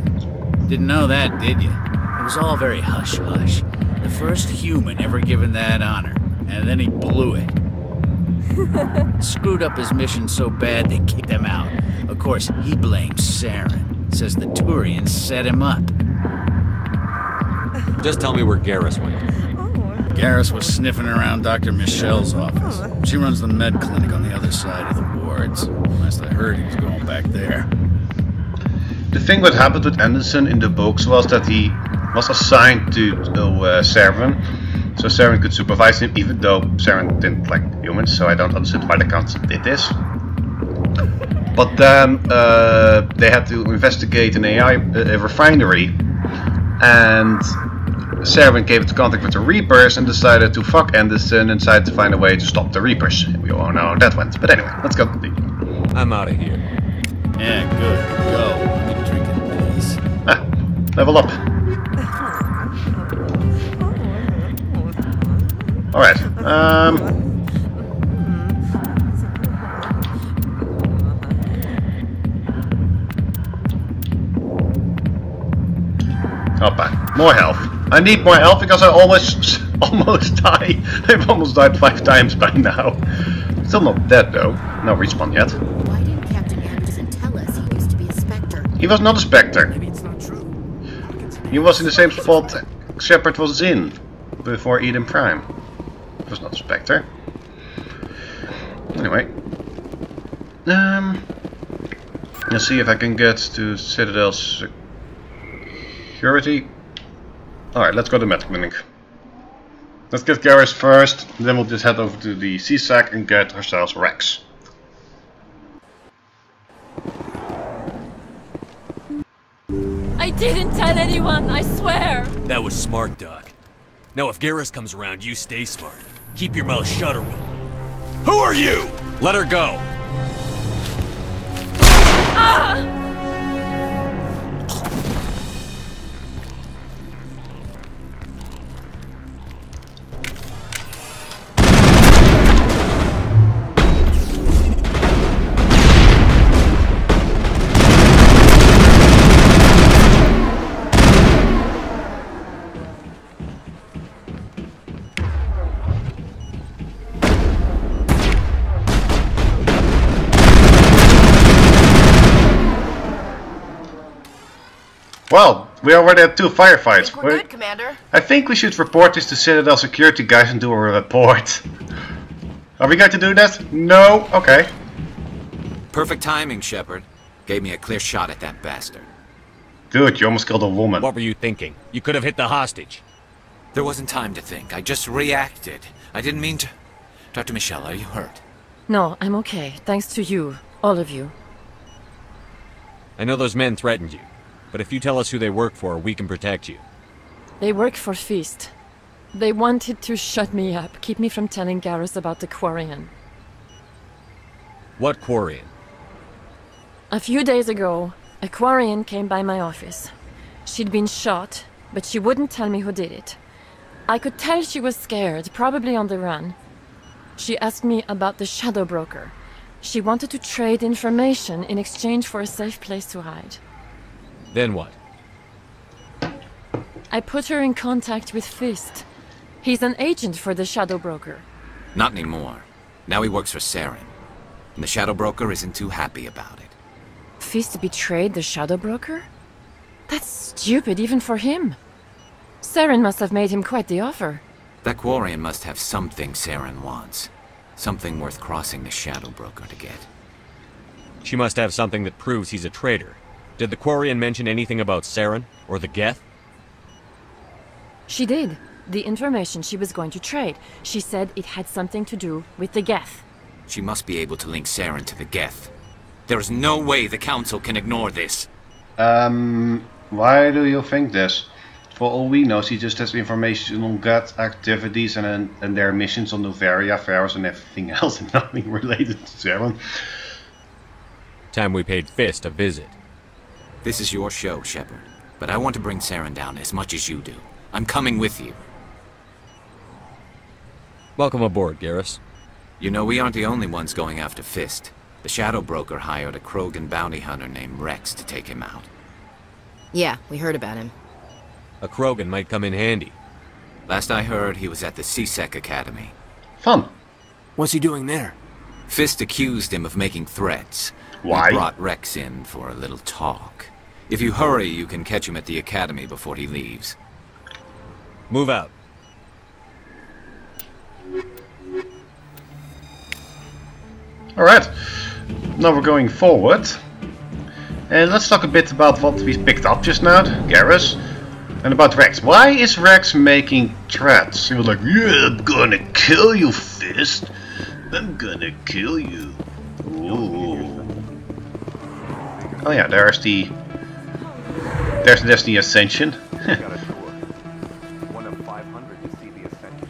Didn't know that, did you? It was all very hush-hush. The first human ever given that honor. And then he blew it. Screwed up his mission so bad they kicked him out. Of course, he blames Saren. Says the Turians set him up. Just tell me where Garrus went. Garrus was sniffing around Dr. Michelle's office. She runs the med clinic on the other side of the wards. Last I heard, he was going back there. The thing what happened with Anderson in the books was that he was assigned to Saren, so Saren could supervise him, even though Saren didn't like humans, so I don't understand why the council did this. But then they had to investigate an AI refinery, and Saren came into contact with the Reapers and decided to fuck Anderson and decided to find a way to stop the Reapers. And we all know how that went. But anyway, let's go. I'm out of here. Yeah, good. Go. Let me drink it, please. Level up. Alright. Hoppa. More health. I need more health because I almost die. I've almost died 5 times by now. Still not dead though. No respawn yet. Why didn't Captain Anderson tell us he used to be a Spectre? He was not a Spectre. Maybe it's not true. He was in the same spot Shepard was in before Eden Prime. He was not a Spectre. Anyway. Let's see if I can get to Citadel security. Alright, let's go to med clinic. Let's get Garrus first, then we'll just head over to the CSAC and get ourselves Rex. I didn't tell anyone, I swear! That was smart, Doc. Now if Garrus comes around, you stay smart. Keep your mouth shut or we'll... Who are you? Let her go! Ah! Well, we already had 2 firefights. We're good, Commander. I think we should report this to Citadel security guys and do a report. Are we going to do that? No? Okay. Perfect timing, Shepard. Gave me a clear shot at that bastard. Dude, you almost killed a woman. What were you thinking? You could have hit the hostage. There wasn't time to think. I just reacted. I didn't mean to... Dr. Michelle, are you hurt? No, I'm okay. Thanks to you. All of you. I know those men threatened you. But if you tell us who they work for, we can protect you. They work for Feast. They wanted to shut me up, keep me from telling Garrus about the Quarian. What Quarian? A few days ago, a Quarian came by my office. She'd been shot, but she wouldn't tell me who did it. I could tell she was scared, probably on the run. She asked me about the Shadow Broker. She wanted to trade information in exchange for a safe place to hide. Then what? I put her in contact with Fist. He's an agent for the Shadow Broker. Not anymore. Now he works for Saren. And the Shadow Broker isn't too happy about it. Fist betrayed the Shadow Broker? That's stupid even for him. Saren must have made him quite the offer. That Quarian must have something Saren wants. Something worth crossing the Shadow Broker to get. She must have something that proves he's a traitor. Did the Quarian mention anything about Saren? Or the Geth? She did. The information she was going to trade. She said it had something to do with the Geth. She must be able to link Saren to the Geth. There is no way the Council can ignore this. Why do you think this? For all we know, she just has information on Geth activities and their missions on Novaria, Pharaohs and everything else, and nothing related to Saren. Time we paid Fist a visit. This is your show, Shepard. But I want to bring Saren down as much as you do. I'm coming with you. Welcome aboard, Garrus. You know, we aren't the only ones going after Fist. The Shadow Broker hired a Krogan bounty hunter named Rex to take him out. Yeah, we heard about him. A Krogan might come in handy. Last I heard, he was at the CSEC Academy. Fun. What's he doing there? Fist accused him of making threats. Why? We brought Rex in for a little talk. If you hurry, you can catch him at the Academy before he leaves. Move out. Alright, now we're going forward. And let's talk a bit about what we picked up just now, Garrus. And about Rex. Why is Rex making threats? He was like, yeah, I'm gonna kill you, Fist. I'm gonna kill you. Ooh. Oh yeah, there's the Destiny Ascension. One of 500 to see the Ascension.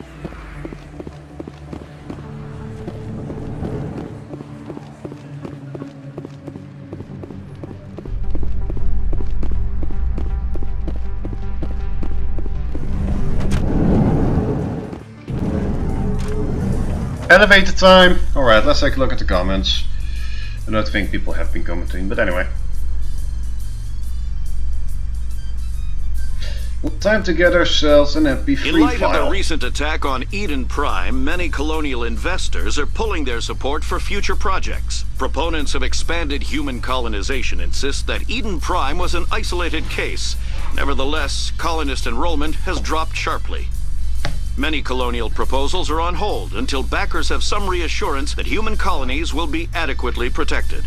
Elevator time! Alright, let's take a look at the comments. I don't think people have been commenting, but anyway. Well, time to get ourselves an MP3 In light file. of the recent attack on Eden Prime, many colonial investors are pulling their support for future projects. Proponents of expanded human colonization insist that Eden Prime was an isolated case. Nevertheless, colonist enrollment has dropped sharply. Many colonial proposals are on hold until backers have some reassurance that human colonies will be adequately protected.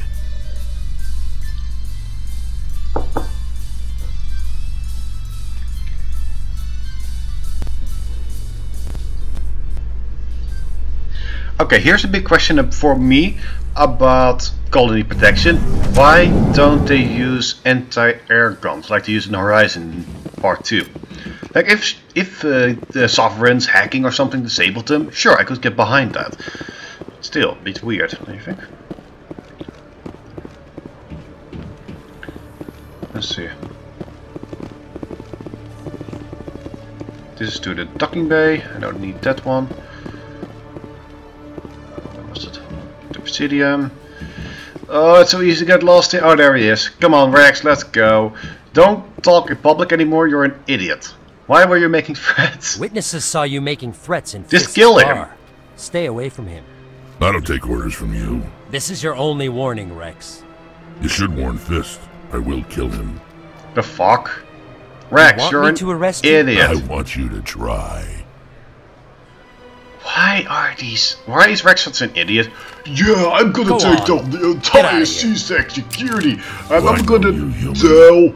Okay, here's a big question for me about colony protection. Why don't they use anti-air guns like they use in Horizon Part 2? Like if the Sovereign's hacking or something disabled them, sure, I could get behind that. Still, a bit weird, don't you think? Let's see. This is to the docking bay. I don't need that one. What's it? The Presidium. Oh, it's so easy to get lost here. Oh, there he is. Come on, Rex, let's go. Don't talk in public anymore, you're an idiot. Why were you making threats? Witnesses saw you making threats in Just Fist's kill him. bar. Stay away from him. I don't take orders from you. This is your only warning, Rex. You should warn Fist. I will kill him. The fuck? Rex, you're an idiot. I want you to try. Why is Rex such an idiot? Yeah, I'm gonna take down the entire CSEC security, and I'm gonna tell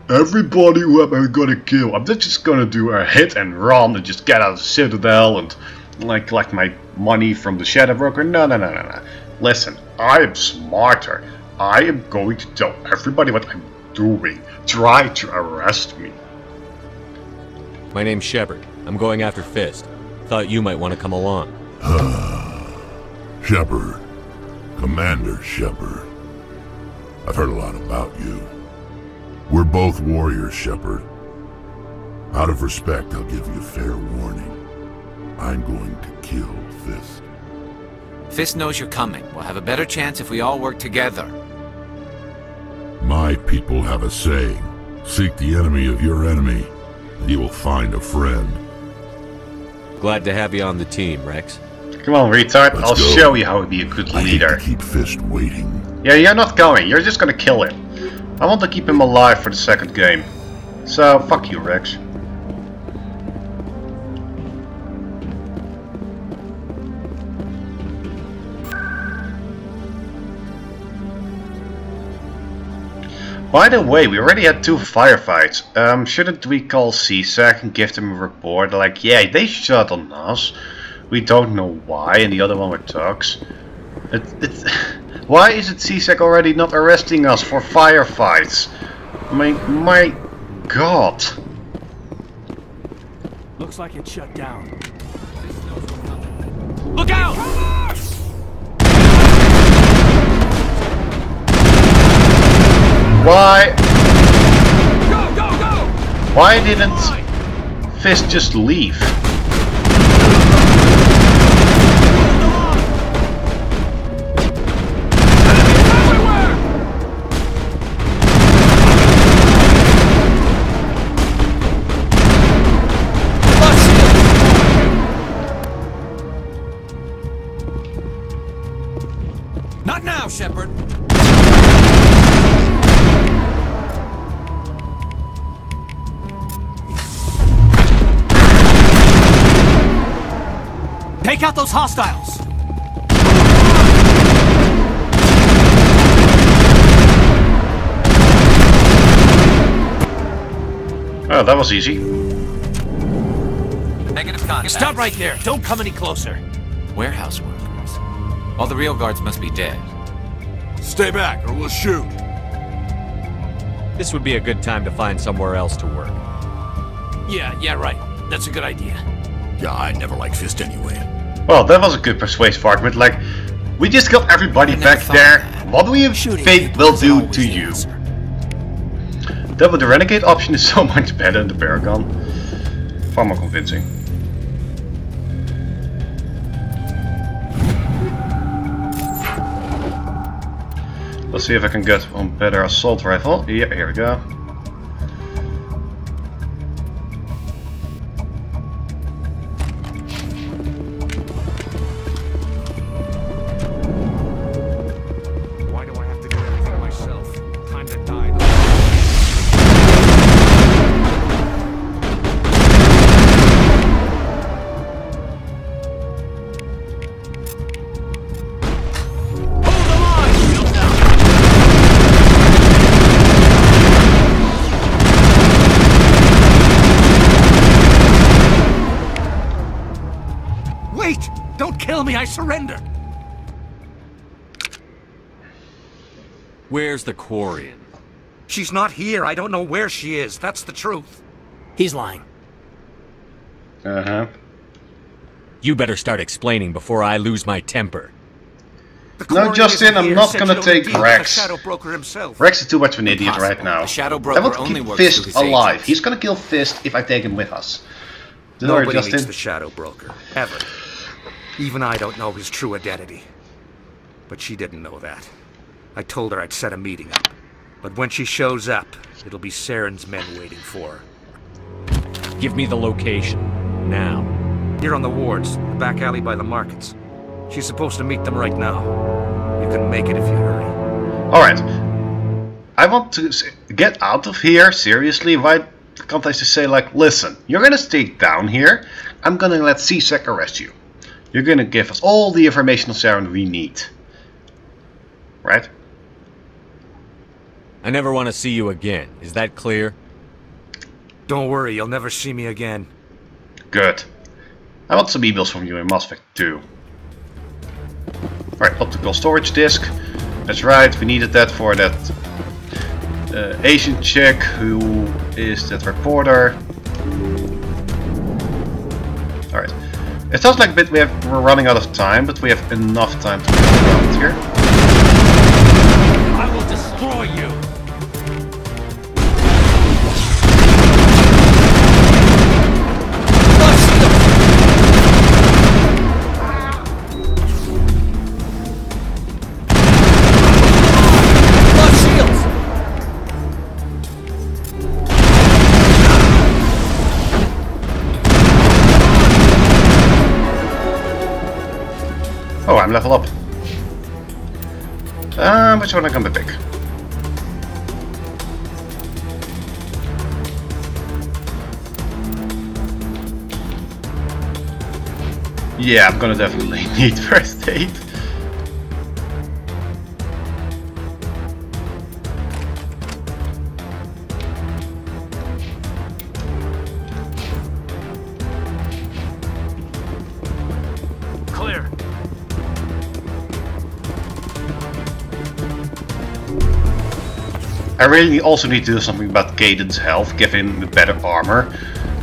everybody who I'm gonna kill. I'm not just gonna do a hit and run and just get out of the Citadel and like collect my money from the Shadow Broker. No. Listen, I am smarter. I am going to tell everybody what I'm doing. Try to arrest me. My name's Shepard. I'm going after Fist. Thought you might want to come along. Shepard. Commander Shepard. I've heard a lot about you. We're both warriors, Shepard. Out of respect, I'll give you fair warning. I'm going to kill Fist. Fist knows you're coming. We'll have a better chance if we all work together. My people have a saying. Seek the enemy of your enemy, he will find a friend. Glad to have you on the team, Rex. Come on, retard. Let's I'll go. show you how to be a good leader. I hate to keep Fist waiting. Yeah, you're not going. You're just gonna kill him. I want to keep him alive for the second game. So, fuck you, Rex. By the way, we already had 2 firefights. Shouldn't we call CSEC and give them a report? Like, yeah, they shot on us. We don't know why, and the other one were thugs. Why is it CSEC already not arresting us for firefights? My God. Looks like it's shut down. Look out! Why? Go, go, go! Why didn't Fist just leave? Not now, Shepard. Take out those hostiles! Oh, that was easy. Negative contact. Stop right there. Don't come any closer. Warehouse workers. All the real guards must be dead. Stay back or we'll shoot. This would be a good time to find somewhere else to work. Yeah, right. That's a good idea. Yeah, I never liked Fist anyway. Well, that was a good persuasive argument. Like, we just got everybody back there. What do we think we'll do to you? The Renegade option is so much better than the Paragon. Far more convincing. Let's see if I can get one better assault rifle. Yeah, here we go. Why do I have to do everything myself? Time to die. Wait! Don't kill me, I surrender! Where's the Quarian? She's not here. I don't know where she is. That's the truth. He's lying. Uh-huh. You better start explaining before I lose my temper. No, Justin, I'm not gonna take Rex. Shadow Broker himself. Rex is too much of an idiot right now. The Shadow I Broker want to only keep works through Fist his alive. agents. He's gonna kill Fist if I take him with us. Don't worry, Nobody meets Justin. the Shadow Broker, ever. Even I don't know his true identity. But she didn't know that. I told her I'd set a meeting up. But when she shows up, it'll be Saren's men waiting for her. Give me the location. Now. Here on the wards, the back alley by the markets. She's supposed to meet them right now. You can make it if you hurry. Alright. I want to get out of here, seriously. Why can't I just say, like, listen, you're gonna stay down here. I'm gonna let CSEC arrest you. You're gonna give us all the information on Saren we need. Right? I never want to see you again. Is that clear? Don't worry, you'll never see me again. Good. I want some emails from you in Mass Effect 2. Alright, optical storage disk. That's right, we needed that for that Asian chick who is that reporter. Alright. It sounds like a bit we're running out of time, but we have enough time to move around here. I will destroy you! Oh, I'm level up. Which one I'm gonna pick? Yeah, I'm gonna definitely need first aid. Clear. I really also need to do something about Caden's health, give him better armor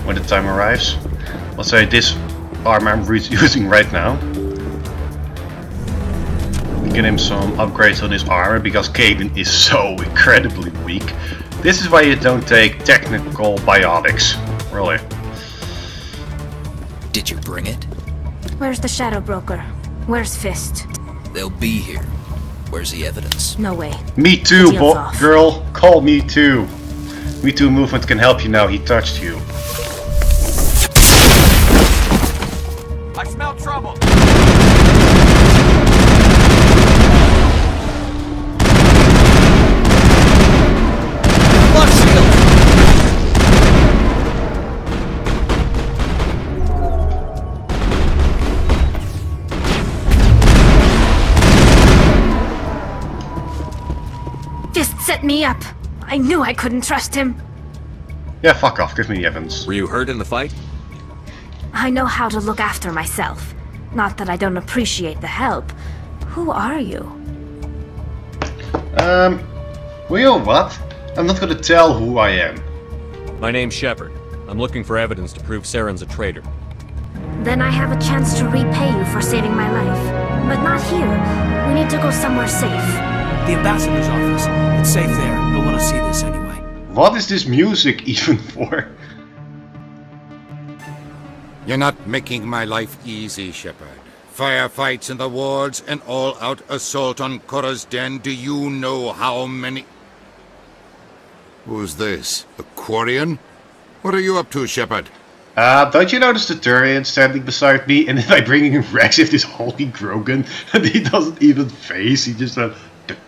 when the time arrives. Let's say this armor I'm using right now. Get him some upgrades on his armor because Caden is so incredibly weak. This is why you don't take technical biotics, really. Did you bring it? Where's the Shadow Broker? Where's Fist? They'll be here. Where's the evidence? No way. Me too, girl. Call Me Too. Me Too movement can help you now. He touched you. I smell trouble. Fist set me up. I knew I couldn't trust him. Yeah, fuck off. Give me the evidence. Were you hurt in the fight? I know how to look after myself. Not that I don't appreciate the help. Who are you? Well, what? I'm not gonna tell who I am. My name's Shepard. I'm looking for evidence to prove Saren's a traitor. Then I have a chance to repay you for saving my life. But not here. We need to go somewhere safe. The ambassador's office. It's safe there. You'll want to see this anyway. What is this music even for? You're not making my life easy, Shepard. Firefights in the wards, an all-out assault on Korra's den. Do you know how many... Who's this? A Quarian? What are you up to, Shepard? Don't you notice the Turian standing beside me and then I bring in Rex with this holy Grogan and he doesn't even face, he just the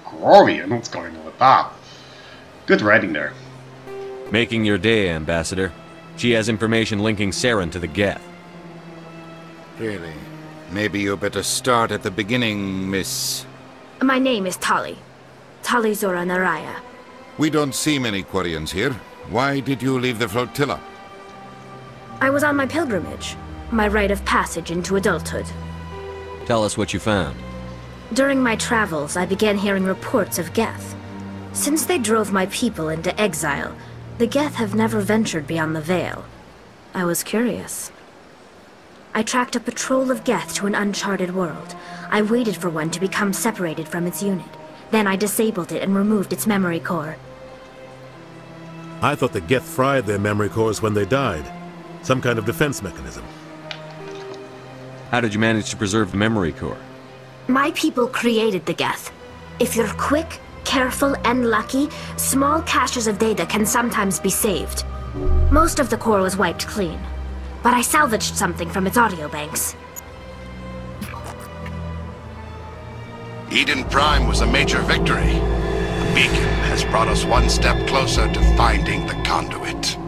Quarian, what's going on with that? Good writing there. Making your day, Ambassador. She has information linking Saren to the Geth. Really? Maybe you better start at the beginning, Miss... My name is Tali. Tali Zora Naraya. We don't see many Quarians here. Why did you leave the flotilla? I was on my pilgrimage. My rite of passage into adulthood. Tell us what you found. During my travels, I began hearing reports of Geth. Since they drove my people into exile, the Geth have never ventured beyond the Veil. I was curious. I tracked a patrol of Geth to an uncharted world. I waited for one to become separated from its unit. Then I disabled it and removed its memory core. I thought the Geth fried their memory cores when they died. Some kind of defense mechanism. How did you manage to preserve the memory core? My people created the Geth. If you're quick, careful, and lucky, small caches of data can sometimes be saved. Most of the core was wiped clean, but I salvaged something from its audio banks. Eden Prime was a major victory. The beacon has brought us one step closer to finding the conduit.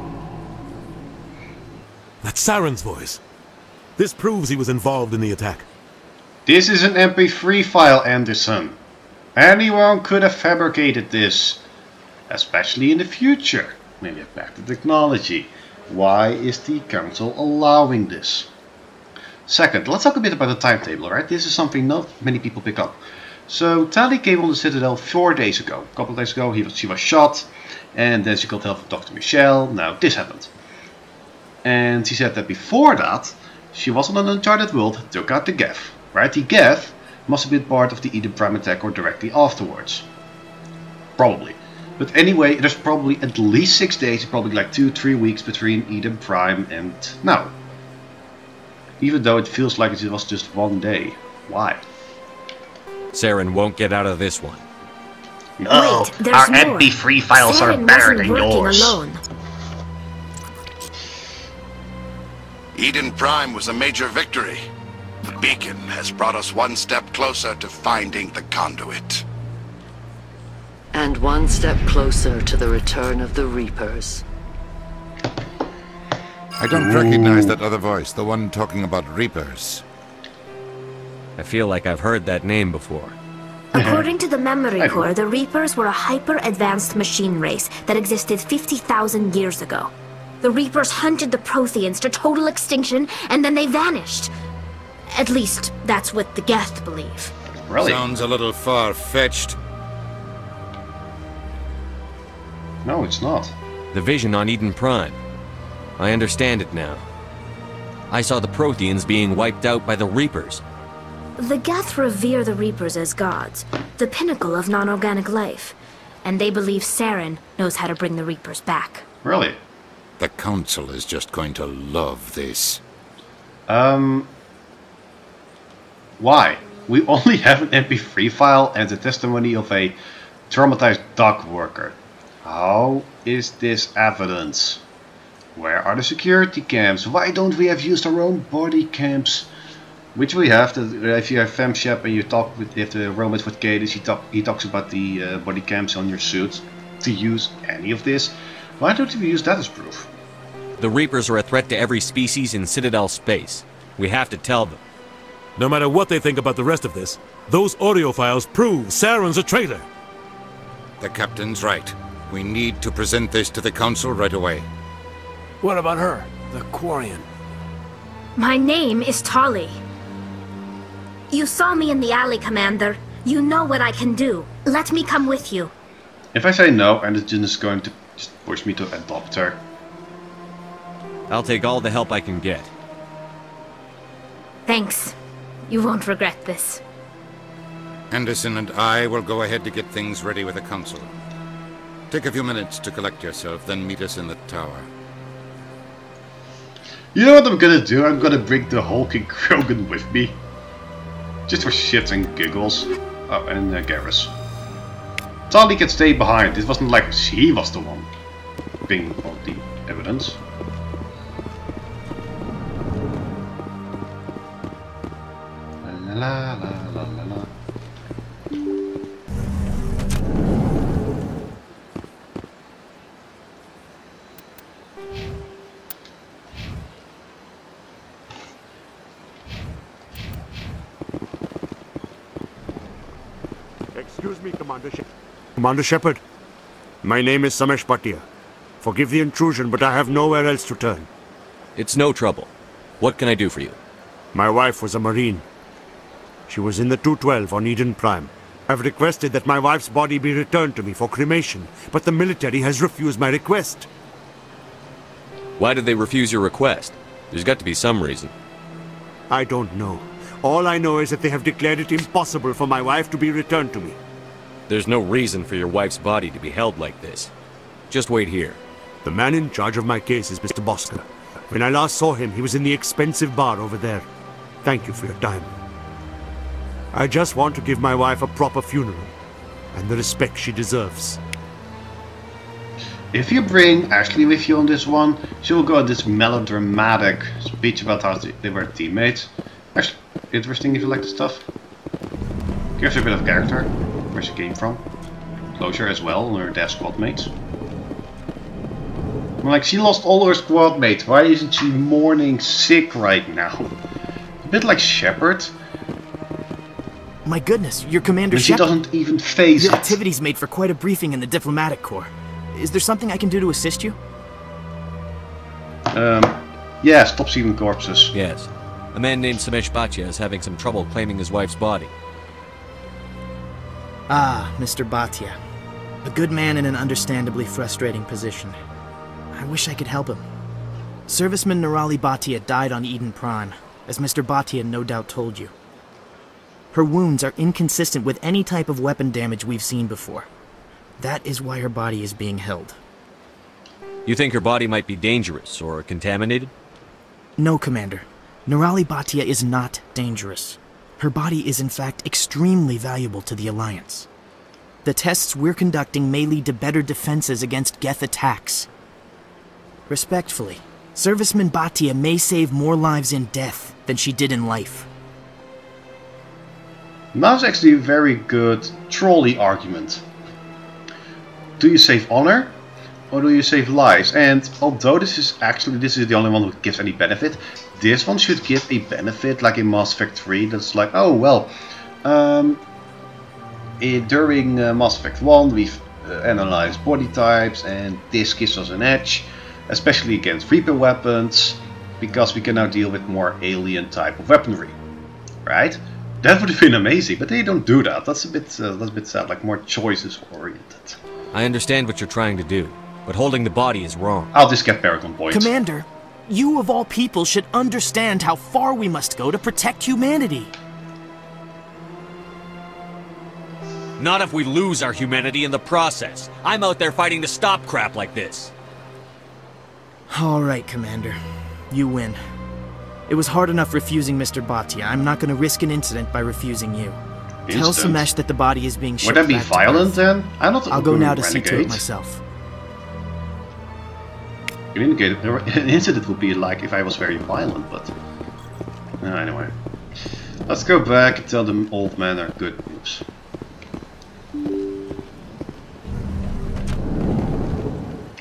That's Saren's voice. This proves he was involved in the attack. This is an MP3 file, Anderson. Anyone could have fabricated this. Especially in the future, when we have back the technology. Why is the council allowing this? Second, let's talk a bit about the timetable, right? This is something not many people pick up. So, Tali came on the Citadel 4 days ago. A couple of days ago, she was shot. And then she got help from Dr. Michelle. Now, this happened. And she said that before that, she was on an uncharted world, took out the Geth. Right? The Geth must have been part of the Eden Prime attack or directly afterwards. Probably. But anyway, there's probably at least 6 days, probably like 2-3 weeks between Eden Prime and now. Even though it feels like it was just 1 day. Why? Saren won't get out of this one. No, Wait, our more. MP3 files Saren are better wasn't than working yours. Alone. Eden Prime was a major victory. The beacon has brought us one step closer to finding the conduit. And one step closer to the return of the Reapers. I don't recognize that other voice, the one talking about Reapers. I feel like I've heard that name before. According to the memory core, the Reapers were a hyper-advanced machine race that existed 50,000 years ago. The Reapers hunted the Protheans to total extinction, and then they vanished. At least, that's what the Geth believe. Really? Sounds a little far-fetched. No, it's not. The vision on Eden Prime. I understand it now. I saw the Protheans being wiped out by the Reapers. The Geth revere the Reapers as gods, the pinnacle of non-organic life. And they believe Saren knows how to bring the Reapers back. Really? The Council is just going to love this. Why? We only have an MP3 file and the testimony of a traumatized dock worker. How is this evidence? Where are the security cams? Why don't we have used our own body cams? Which we have. If you have FemShep and you talk with, if the romance with Cadis, he talks about the body cams on your suit. To use any of this, why don't we use that as proof? The Reapers are a threat to every species in Citadel space. We have to tell them. No matter what they think about the rest of this, those audio files prove Saren's a traitor. The captain's right. We need to present this to the Council right away. What about her, the Quarian? My name is Tali. You saw me in the alley, Commander. You know what I can do. Let me come with you. If I say no, Anderson is going to just push me to adopt her. I'll take all the help I can get. Thanks. You won't regret this. Anderson and I will go ahead to get things ready with the Council. Take a few minutes to collect yourself, then meet us in the tower. You know what I'm gonna do? I'm gonna bring the hulking Krogan with me. Just for shits and giggles. Oh, and Garrus. Tali can stay behind. It wasn't like she was the one being all the evidence. La la la la la la. Excuse me, Commander Shepard. Commander Shepard, my name is Samesh Bhatia. Forgive the intrusion, but I have nowhere else to turn. It's no trouble. What can I do for you? My wife was a Marine. She was in the 212 on Eden Prime. I've requested that my wife's body be returned to me for cremation, but the military has refused my request. Why did they refuse your request? There's got to be some reason. I don't know. All I know is that they have declared it impossible for my wife to be returned to me. There's no reason for your wife's body to be held like this. Just wait here. The man in charge of my case is Mr. Bosca. When I last saw him, he was in the expensive bar over there. Thank you for your time. I just want to give my wife a proper funeral, and the respect she deserves. If you bring Ashley with you on this one, she will go on this melodramatic speech about how they were teammates. Actually, interesting if you like the stuff. Gives her a bit of character, where she came from. Closure as well on her dead squad mates. I'm like, she lost all her squad mates, why isn't she mourning sick right now? A bit like Shepard. My goodness, your Commander Shepard. She doesn't even face Your activities made for quite a briefing in the diplomatic corps. Is there something I can do to assist you? Yeah, stop stealing corpses. Yes. A man named Samesh Bhatia is having some trouble claiming his wife's body. Ah, Mr. Bhatia. A good man in an understandably frustrating position. I wish I could help him. Serviceman Nirali Bhatia died on Eden Prime, as Mr. Bhatia no doubt told you. Her wounds are inconsistent with any type of weapon damage we've seen before. That is why her body is being held. You think her body might be dangerous or contaminated? No, Commander. Nirali Bhatia is not dangerous. Her body is in fact extremely valuable to the Alliance. The tests we're conducting may lead to better defenses against Geth attacks. Respectfully, Serviceman Bhatia may save more lives in death than she did in life. Now is actually a very good trolley argument. Do you save honor, or do you save lives? And although this is the only one who gives any benefit, this one should give a benefit, like in Mass Effect 3. That's like, oh well, during Mass Effect 1 we've analyzed body types, and this gives us an edge, especially against Reaper weapons, because we can now deal with more alien type of weaponry, right? That would have been amazing, but they don't do that. That's a bit sad, like more choices oriented. I understand what you're trying to do, but holding the body is wrong. I'll just get Paragon points. Commander, you of all people should understand how far we must go to protect humanity. Not if we lose our humanity in the process. I'm out there fighting to stop crap like this. All right, Commander. You win. It was hard enough refusing Mr. Bhatia. I'm not going to risk an incident by refusing you. Tell Samesh that the body is being shipped back to Earth. Would that be violent then? I'll go now to see to it myself. An incident would be like if I was very violent, but... anyway. Let's go back and tell the old man our good news.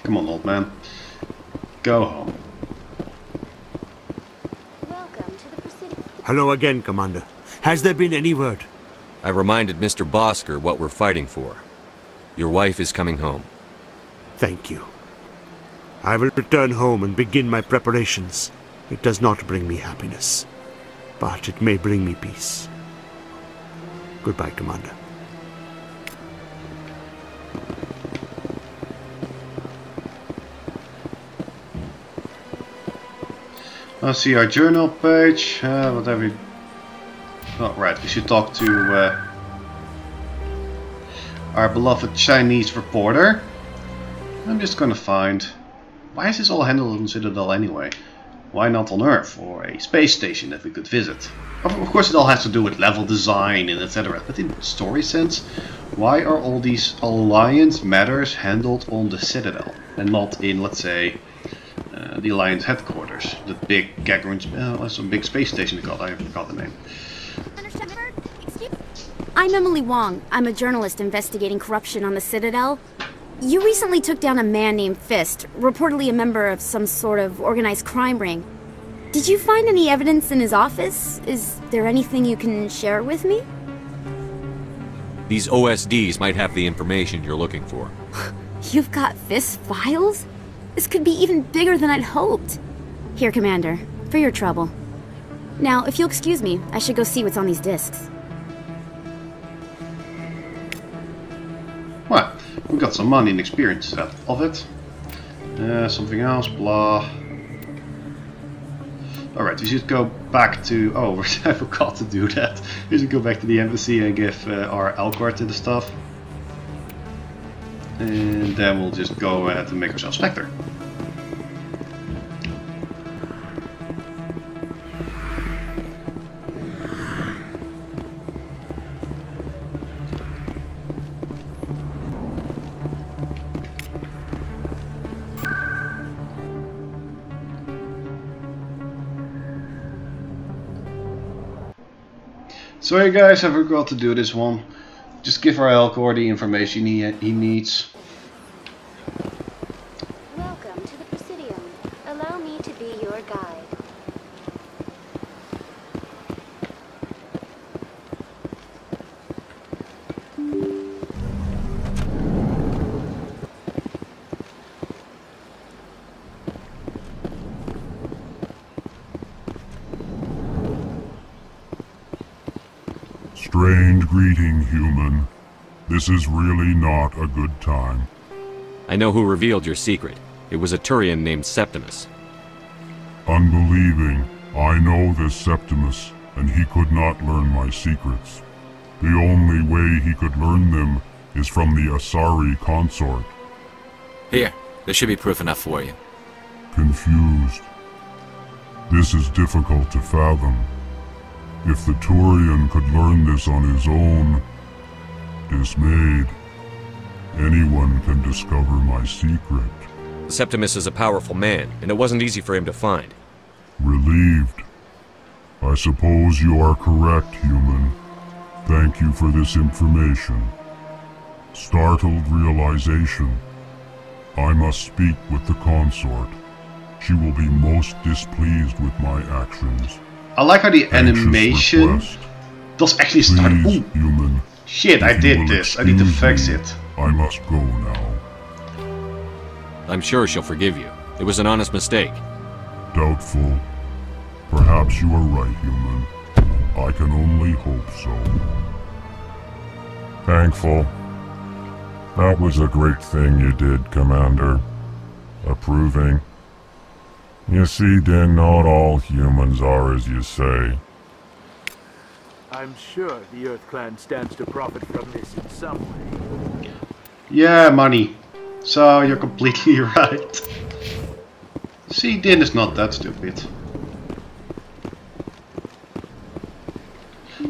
Come on, old man. Go home. Hello again, Commander. Has there been any word? I reminded Mr. Bosker what we're fighting for. Your wife is coming home. Thank you. I will return home and begin my preparations. It does not bring me happiness, but it may bring me peace. Goodbye, Commander. Let's see our journal page. What have we... Oh, right, we should talk to our beloved Chinese reporter. I'm just gonna find... Why is this all handled on Citadel anyway? Why not on Earth, or a space station that we could visit? Of course it all has to do with level design and etc. But in story sense, why are all these Alliance matters handled on the Citadel? And not in, let's say... the Alliance headquarters, the big Gagron, some big space station they called. I forgot the name. I'm Emily Wong. I'm a journalist investigating corruption on the Citadel. You recently took down a man named Fist, reportedly a member of some sort of organized crime ring. Did you find any evidence in his office? Is there anything you can share with me? These OSDs might have the information you're looking for. You've got Fist's files? This could be even bigger than I'd hoped. Here, Commander, for your trouble. Now, if you'll excuse me, I should go see what's on these discs. Well, we got some money and experience out of it. Something else, blah. Alright, we should go back to... Oh, I forgot to do that. We should go back to the embassy and give our Elcor to the stuff. And then we'll just go ahead and make ourselves Spectre. Sorry guys, I forgot to do this one. Just give our Elcor the information he needs. Welcome to the Presidium. Allow me to be your guide. Strange greeting, human. This is really not a good time. I know who revealed your secret. It was a Turian named Septimus. Unbelieving, I know this Septimus, and he could not learn my secrets. The only way he could learn them is from the Asari consort. Here, there should be proof enough for you. Confused. This is difficult to fathom. If the Turian could learn this on his own, dismayed, anyone can discover my secret. Septimus is a powerful man, and it wasn't easy for him to find. Relieved. I suppose you are correct, human. Thank you for this information. Startled realization. I must speak with the consort. She will be most displeased with my actions. I like how the animation does actually start. Please, human. Shit, I did this. I need to fix it. I must go now. I'm sure she'll forgive you. It was an honest mistake. Doubtful. Perhaps you are right, human. I can only hope so. Thankful. That was a great thing you did, Commander. Approving. You see, Din, not all humans are as you say. I'm sure the Earth Clan stands to profit from this in some way. Yeah, money. So, you're completely right. See, Din is not that stupid.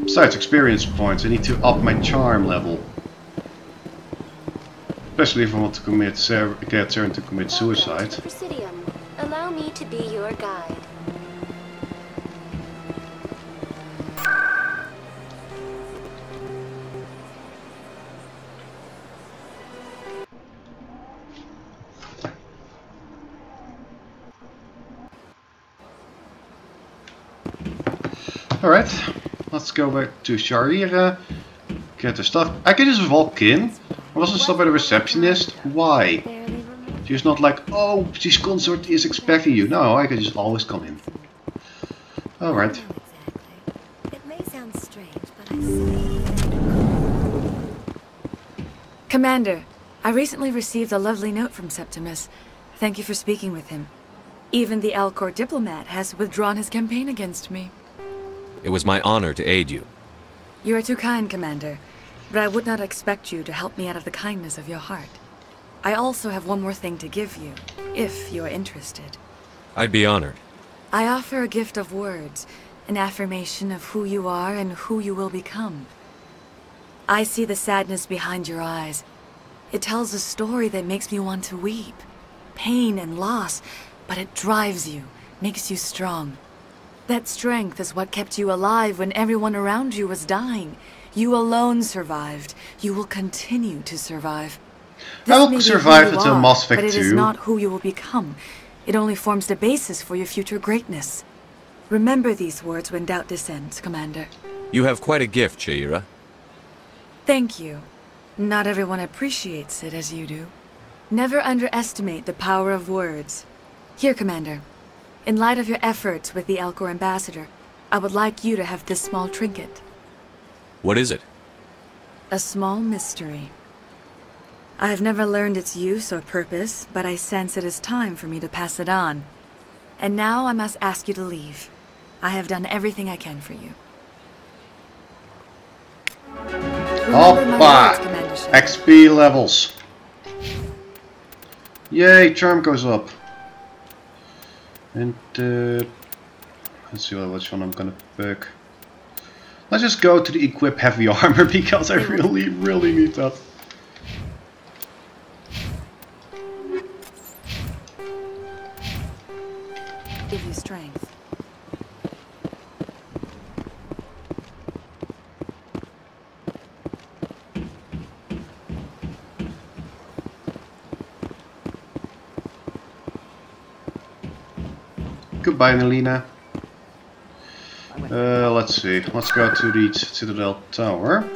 Besides experience points, I need to up my charm level. Especially if I want to get Saren to commit suicide. Presidium, allow me to be your guide. Alright, let's go back to Liara, get the stuff. I can just walk in. I wasn't stopped by the receptionist. Why? She's not like, oh, this consort is expecting you. No, I can just always come in. Alright. It may sound strange, but Commander, I recently received a lovely note from Septimus. Thank you for speaking with him. Even the Alcor diplomat has withdrawn his campaign against me. It was my honor to aid you. You are too kind, Commander, but I would not expect you to help me out of the kindness of your heart. I also have one more thing to give you, if you are interested. I'd be honored. I offer a gift of words, an affirmation of who you are and who you will become. I see the sadness behind your eyes. It tells a story that makes me want to weep. Pain and loss, but it drives you, makes you strong. That strength is what kept you alive when everyone around you was dying. You alone survived. You will continue to survive. I will survive until Mass Effect 2. But it is not who you will become. It only forms the basis for your future greatness. Remember these words when doubt descends, Commander. You have quite a gift, Liara. Thank you. Not everyone appreciates it as you do. Never underestimate the power of words. Here, Commander. In light of your efforts with the Alcor ambassador, I would like you to have this small trinket. What is it? A small mystery. I have never learned its use or purpose, but I sense it is time for me to pass it on. And now I must ask you to leave. I have done everything I can for you. Hoppa! XP levels. Yay, charm goes up. And let's see which one I'm gonna pick. Let's just go to the equip heavy armor because I really need that. Give you strength. Goodbye, Nelina. Let's see. Let's go to the Citadel Tower.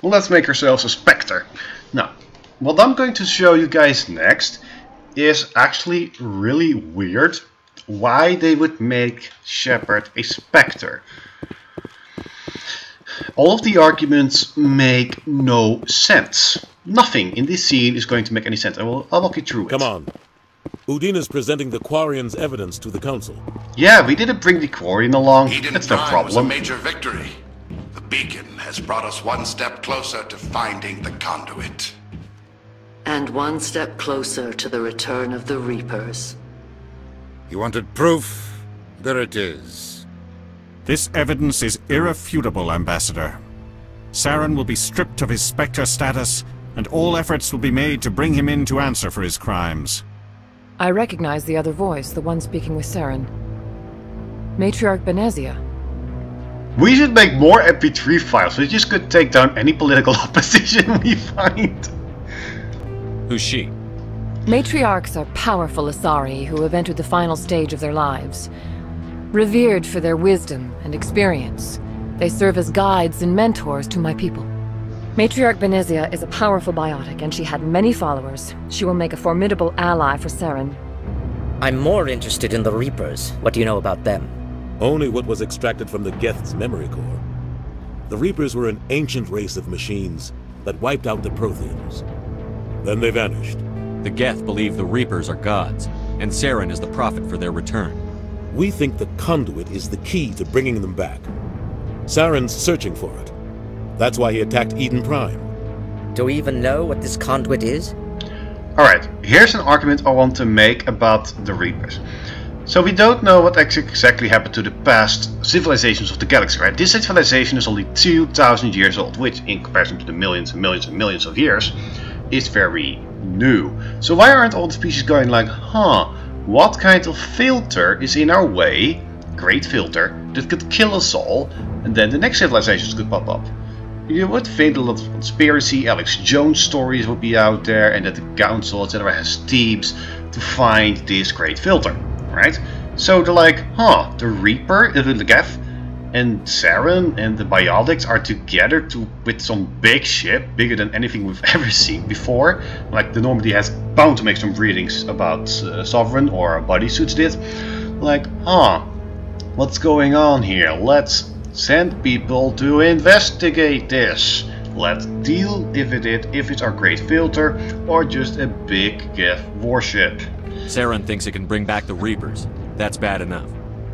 Let's make ourselves a Spectre. Now, what I'm going to show you guys next is actually really weird. Why they would make Shepard a Spectre. All of the arguments make no sense. Nothing in this scene is going to make any sense. I'll walk you through it. Come on. Udine is presenting the Quarian's evidence to the Council. Yeah, we didn't bring the Quarian along. That's no Prime was a problem. major victory. The beacon has brought us one step closer to finding the conduit. And one step closer to the return of the Reapers. You wanted proof? There it is. This evidence is irrefutable, Ambassador. Saren will be stripped of his Spectre status, and all efforts will be made to bring him in to answer for his crimes. I recognize the other voice, the one speaking with Saren. Matriarch Benezia. We should make more MP3 files, so we just could take down any political opposition we find. Who's she? Matriarchs are powerful Asari who have entered the final stage of their lives. Revered for their wisdom and experience, they serve as guides and mentors to my people. Matriarch Benezia is a powerful biotic, and she had many followers. She will make a formidable ally for Saren. I'm more interested in the Reapers. What do you know about them? Only what was extracted from the Geth's memory core. The Reapers were an ancient race of machines that wiped out the Protheans. Then they vanished. The Geth believe the Reapers are gods, and Saren is the prophet for their return. We think the conduit is the key to bringing them back. Saren's searching for it. That's why he attacked Eden Prime. Do we even know what this conduit is? Alright, here's an argument I want to make about the Reapers. So we don't know what exactly happened to the past civilizations of the galaxy, right? This civilization is only 2,000 years old, which in comparison to the millions and millions and millions of years is very new. So why aren't all the species going like, what kind of filter is in our way, great filter, that could kill us all, and then the next civilizations could pop up? You would think a lot of conspiracy, Alex Jones stories would be out there, and that the council, etc. has teams to find this great filter, right? So they're like, the Reaper, the Geth, and Saren and the Biotics are together with some big ship, bigger than anything we've ever seen before. Like the Normandy has bound to make some readings about Sovereign, or Bodysuits did. Like, what's going on here? Let's send people to investigate this. Let's deal if it's our great filter or just a big Geth warship. Saren thinks it can bring back the Reapers. That's bad enough.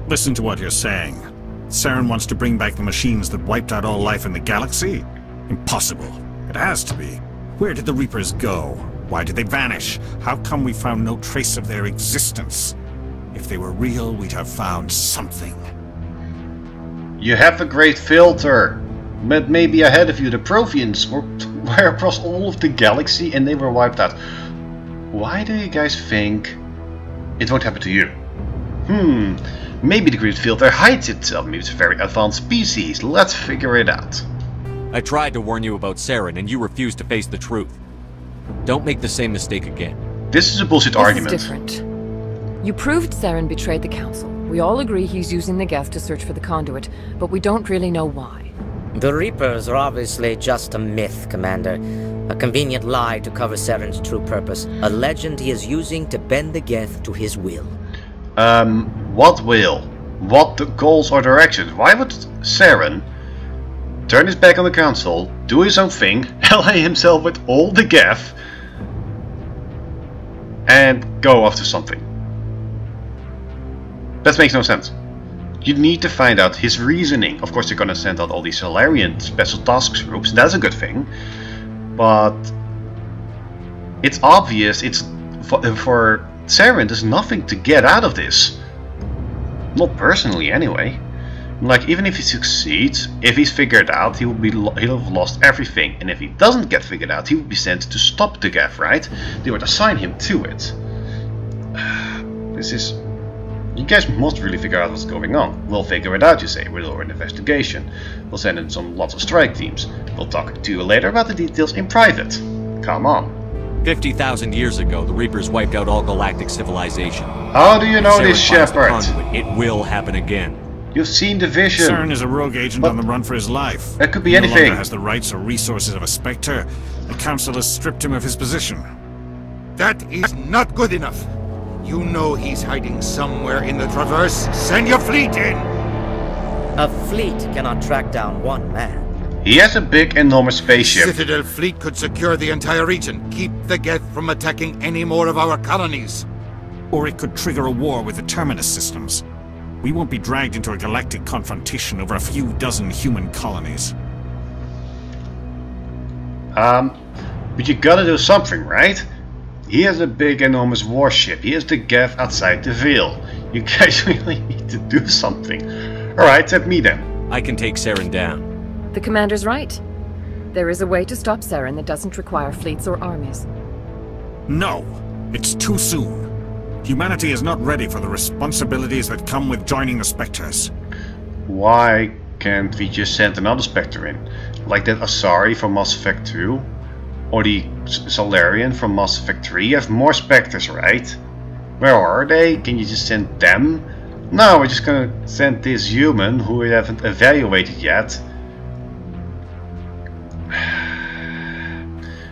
Listen to what you're saying. Saren wants to bring back the machines that wiped out all life in the galaxy? Impossible. It has to be. Where did the Reapers go? Why did they vanish? How come we found no trace of their existence? If they were real, we'd have found something. You have a great filter, but maybe ahead of you the Protheans were across all of the galaxy and they were wiped out. Why do you guys think it won't happen to you? Maybe the great filter hides itself. Maybe it's a very advanced species. Let's figure it out. I tried to warn you about Saren and you refused to face the truth. Don't make the same mistake again. This is a bullshit argument. This is different. You proved Saren betrayed the Council. We all agree he's using the Geth to search for the conduit, but we don't really know why. The Reapers are obviously just a myth, Commander. A convenient lie to cover Saren's true purpose. A legend he is using to bend the Geth to his will. What will? What the goals or directions? Why would Saren turn his back on the Council, do his own thing, ally himself with all the Geth, and go after something? That makes no sense. You need to find out his reasoning. Of course, they're gonna send out all these Solarian special tasks groups, and that's a good thing. But it's obvious. It's for Saren. There's nothing to get out of this. Not personally, anyway. Like, even if he succeeds, if he's figured out, he'll have lost everything. And if he doesn't get figured out, he will be sent to stop the Geth, right? They would assign him to it. This is... You guys must really figure out what's going on. We'll figure it out, you say. We'll do an investigation. We'll send in lots of strike teams. We'll talk to you later about the details in private. Come on. 50,000 years ago, the Reapers wiped out all galactic civilization. How do you know this, Shepard? It will happen again. You've seen the vision. Saren is a rogue agent on the run for his life. That could be he anything. No longer has the rights or resources of a Spectre. The Council has stripped him of his position. That is not good enough. You know he's hiding somewhere in the Traverse. Send your fleet in! A fleet cannot track down one man. He has a big, enormous spaceship. Citadel fleet could secure the entire region. Keep the Geth from attacking any more of our colonies. Or it could trigger a war with the Terminus systems. We won't be dragged into a galactic confrontation over a few dozen human colonies. But you gotta do something, right? He has a big, enormous warship. He has the Geth outside the Veil. You guys really need to do something. Alright, set me then. I can take Saren down. The Commander's right. There is a way to stop Saren that doesn't require fleets or armies. No, it's too soon. Humanity is not ready for the responsibilities that come with joining the Spectres. Why can't we just send another Spectre in? Like that Asari from Mass Effect 2? Or the Solarian from Mass Effect 3? You have more Spectres, right? Where are they? Can you just send them? No, we're just gonna send this human who we haven't evaluated yet.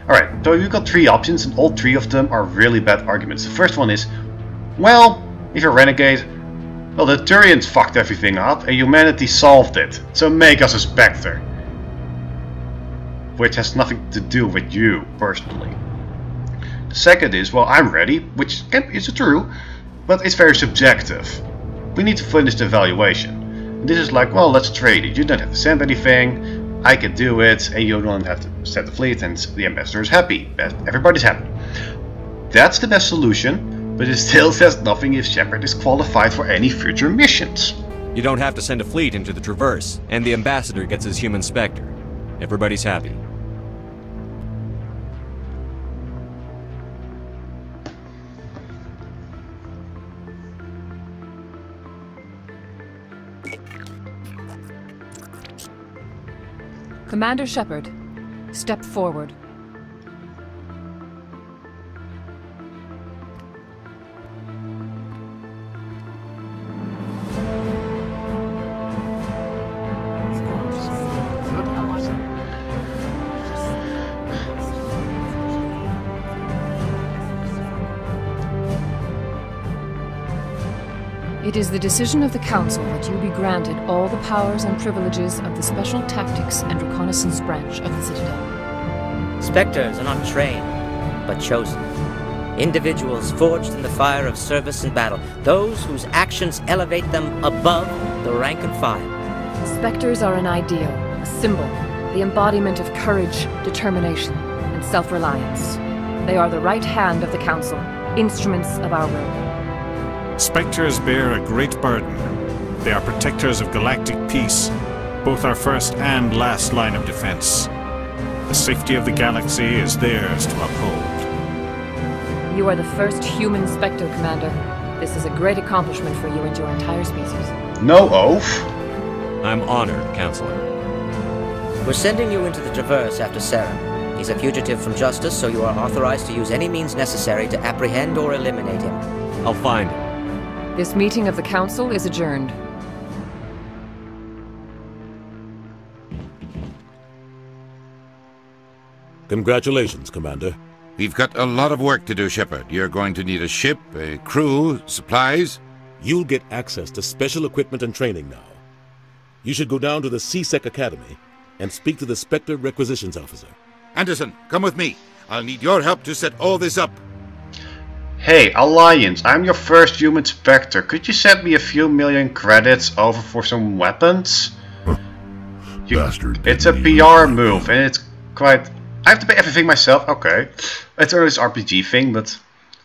Alright, so we've got 3 options and all 3 of them are really bad arguments. The first one is, well, if you're a renegade, well, the Turians fucked everything up and humanity solved it, so make us a Spectre. Which has nothing to do with you, personally. The second is, well, I'm ready, which is true, but it's very subjective. We need to finish the evaluation. And this is like, well, let's trade it. You don't have to send anything, I can do it, and you don't have to set the fleet, and the ambassador is happy. Everybody's happy. That's the best solution, but it still says nothing if Shepard is qualified for any future missions. You don't have to send a fleet into the Traverse, and the ambassador gets his human Spectre. Everybody's happy. Commander Shepard, step forward. It is the decision of the Council that you be granted all the powers and privileges of the Special Tactics and Reconnaissance Branch of the Citadel. Spectres are not trained, but chosen. Individuals forged in the fire of service and battle, those whose actions elevate them above the rank and file. Spectres are an ideal, a symbol, the embodiment of courage, determination, and self-reliance. They are the right hand of the Council, instruments of our will. Spectres bear a great burden. They are protectors of galactic peace, both our first and last line of defense. The safety of the galaxy is theirs to uphold. You are the first human Spectre, Commander. This is a great accomplishment for you and your entire species. No oath? I'm honored, Counselor. We're sending you into the Traverse after Saren. He's a fugitive from justice, so you are authorized to use any means necessary to apprehend or eliminate him. I'll find him. This meeting of the Council is adjourned. Congratulations, Commander. We've got a lot of work to do, Shepard. You're going to need a ship, a crew, supplies. You'll get access to special equipment and training now. You should go down to the CSEC Academy and speak to the Spectre Requisitions Officer. Anderson, come with me. I'll need your help to set all this up. Hey, Alliance, I'm your first human Spectre. Could you send me a few million credits over for some weapons? Bastard. It's a PR move, and it's quite... I have to pay everything myself? Okay. It's only this RPG thing, but...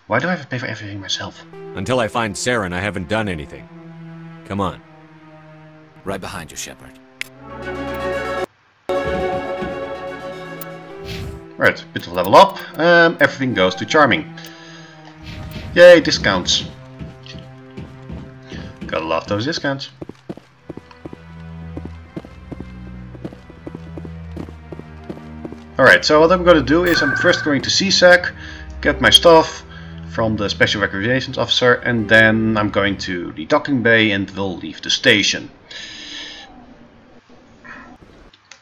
Why do I have to pay for everything myself? Until I find Saren, I haven't done anything. Come on. Right behind you, Shepard. Right, bit of level up. Everything goes to Charming. Yay, discounts. Gotta love those discounts. Alright, so what I'm going to do is I'm first going to CSEC, get my stuff from the Special Requisitions Officer, and then I'm going to the docking bay and we'll leave the station.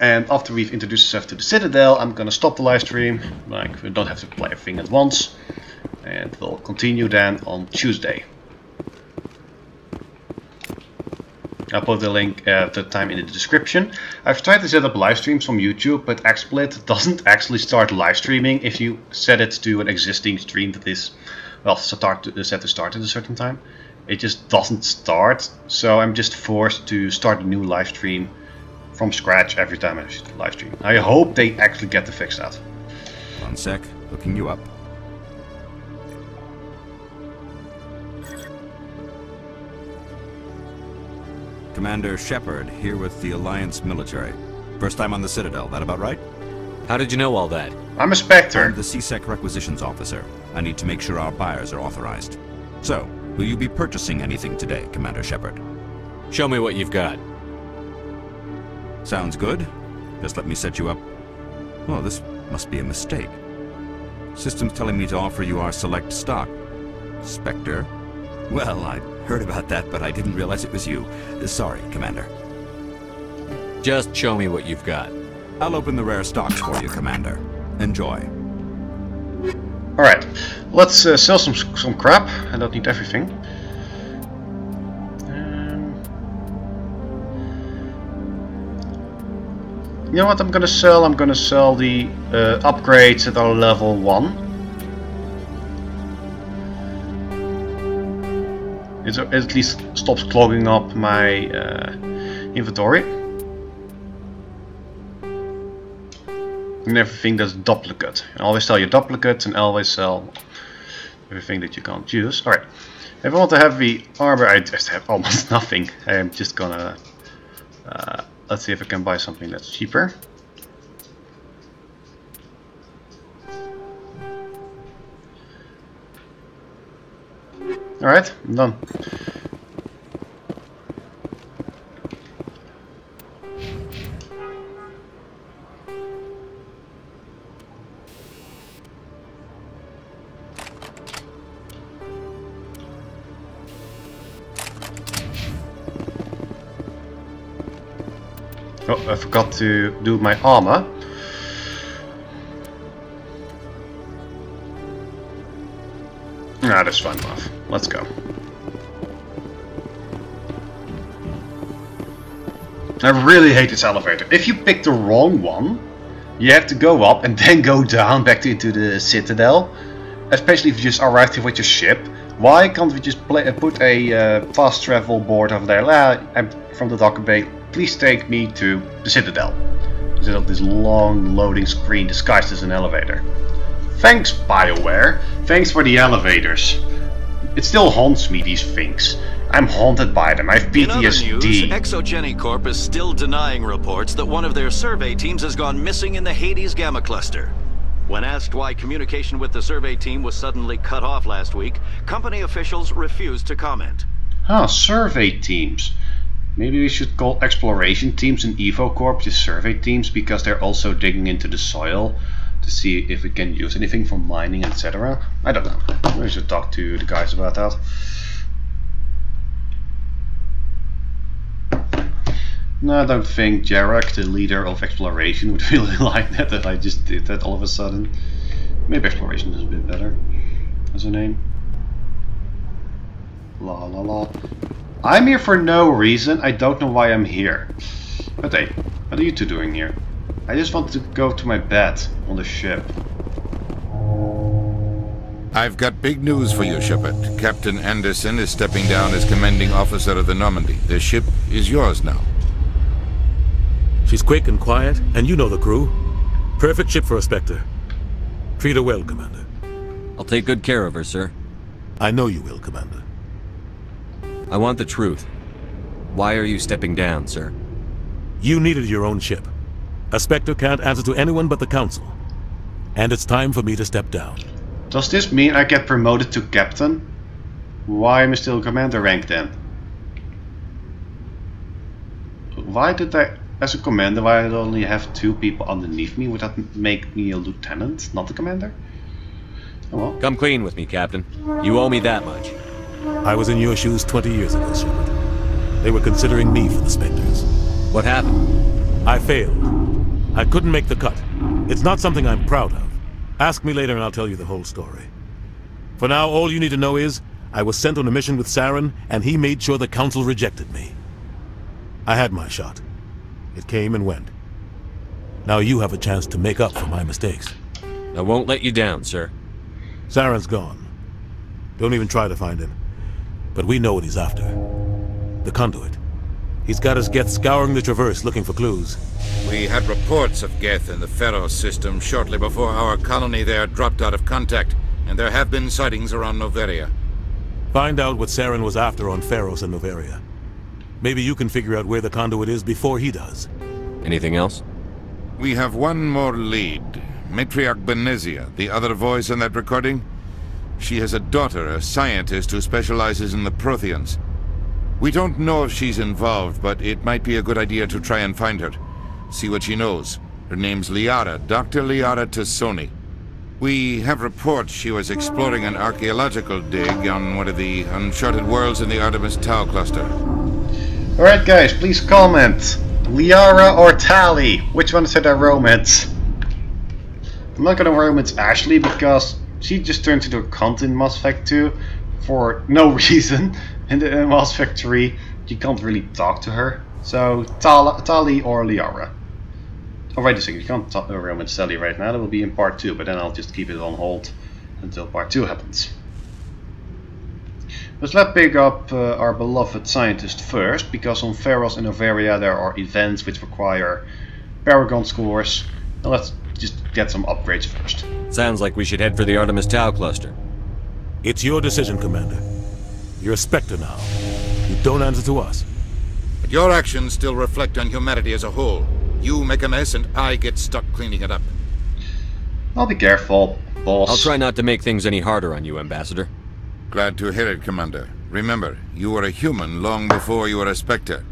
And after we've introduced ourselves to the Citadel, I'm going to stop the live stream. Like, we don't have to play everything at once. And we'll continue then on Tuesday. I'll put the link the time in the description. I've tried to set up live streams from YouTube, but XSplit doesn't actually start live streaming if you set it to an existing stream that is, well, set to start at a certain time. It just doesn't start, so I'm just forced to start a new live stream from scratch every time I live stream. I hope they actually get to fix that. One sec, hooking you up. Commander Shepard, here with the Alliance military. First time on the Citadel, that about right? How did you know all that? I'm a Spectre. I'm the CSEC Requisitions Officer. I need to make sure our buyers are authorized. So, will you be purchasing anything today, Commander Shepard? Show me what you've got. Sounds good. Just let me set you up. Oh, this must be a mistake. System's telling me to offer you our select stock. Spectre? Well, I heard about that, but I didn't realize it was you. Sorry, Commander. Just show me what you've got. I'll open the rare stocks for you, Commander. Enjoy. Alright, let's sell some crap. I don't need everything. You know what I'm gonna sell? I'm gonna sell the upgrades that are level 1. It at least stops clogging up my inventory. And everything that's duplicate. And always sell your duplicates and always sell everything that you can't use. Alright, if I want to have the armor, I just have almost nothing. I'm just gonna... let's see if I can buy something that's cheaper. Alright, I'm done. Oh, I forgot to do my armor. Nah, that's fine enough. Let's go. I really hate this elevator. If you pick the wrong one, you have to go up and then go down back into the Citadel. Especially if you just arrived here with your ship. Why can't we just put a fast travel board over there? I'm from the dock bay. Please take me to the Citadel. Instead of this long loading screen disguised as an elevator. Thanks, BioWare. Thanks for the elevators. It still haunts me, these things. I'm haunted by them. I have PTSD. In other news, Exogeny Corp is still denying reports that one of their survey teams has gone missing in the Hades Gamma Cluster. When asked why communication with the survey team was suddenly cut off last week, company officials refused to comment. Huh, survey teams. Maybe we should call exploration teams and Evo Corp just survey teams, because they're also digging into the soil to see if we can use anything for mining, etc. I don't know. We should talk to the guys about that. No, I don't think Jarek, the leader of exploration, would really like that I just did that all of a sudden. Maybe exploration is a bit better as a name. La la la. I'm here for no reason. I don't know why I'm here. But hey, what are you two doing here? I just want to go to my bed on the ship. I've got big news for you, Shepard. Captain Anderson is stepping down as commanding officer of the Normandy. The ship is yours now. She's quick and quiet, and you know the crew. Perfect ship for a Spectre. Treat her well, Commander. I'll take good care of her, sir. I know you will, Commander. I want the truth. Why are you stepping down, sir? You needed your own ship. A Spectre can't answer to anyone but the Council. And it's time for me to step down. Does this mean I get promoted to captain? Why am I still commander rank then? Why did I, as a commander, why I only have 2 people underneath me? Would that make me a lieutenant, not a commander? Oh well. Come clean with me, Captain. You owe me that much. I was in your shoes 20 years ago, Shepard. They were considering me for the Spectres. What happened? I failed. I couldn't make the cut. It's not something I'm proud of. Ask me later and I'll tell you the whole story. For now, all you need to know is, I was sent on a mission with Saren, and he made sure the Council rejected me. I had my shot. It came and went. Now you have a chance to make up for my mistakes. I won't let you down, sir. Saren's gone. Don't even try to find him. But we know what he's after. The conduit. He's got his Geth scouring the Traverse looking for clues. We had reports of Geth in the Pharos system shortly before our colony there dropped out of contact, and there have been sightings around Noveria. Find out what Saren was after on Pharos and Noveria. Maybe you can figure out where the conduit is before he does. Anything else? We have one more lead. Matriarch Benezia, the other voice in that recording. She has a daughter, a scientist who specializes in the Protheans. We don't know if she's involved, but it might be a good idea to try and find her. See what she knows. Her name's Liara, Dr. Liara Tassoni. We have reports she was exploring an archaeological dig on one of the uncharted worlds in the Artemis Tau cluster. Alright guys, please comment. Liara or Tali? Which one said a romance? I'm not gonna romance Ashley because she just turned into a cunt in Mass Effect 2 for no reason. In the Mass Effect 3 you can't really talk to her. So Tali or Liara. Oh wait a second, you can't romance Tali right now, that will be in part 2, but then I'll just keep it on hold until part 2 happens. But let's pick up our beloved scientist first, because on Pharos and Noveria there are events which require Paragon scores. Now let's just get some upgrades first. Sounds like we should head for the Artemis Tau cluster. It's your decision, Commander. You're a Spectre now. You don't answer to us. But your actions still reflect on humanity as a whole. You make a mess and I get stuck cleaning it up. I'll be careful, boss. I'll try not to make things any harder on you, Ambassador. Glad to hear it, Commander. Remember, you were a human long before you were a Spectre.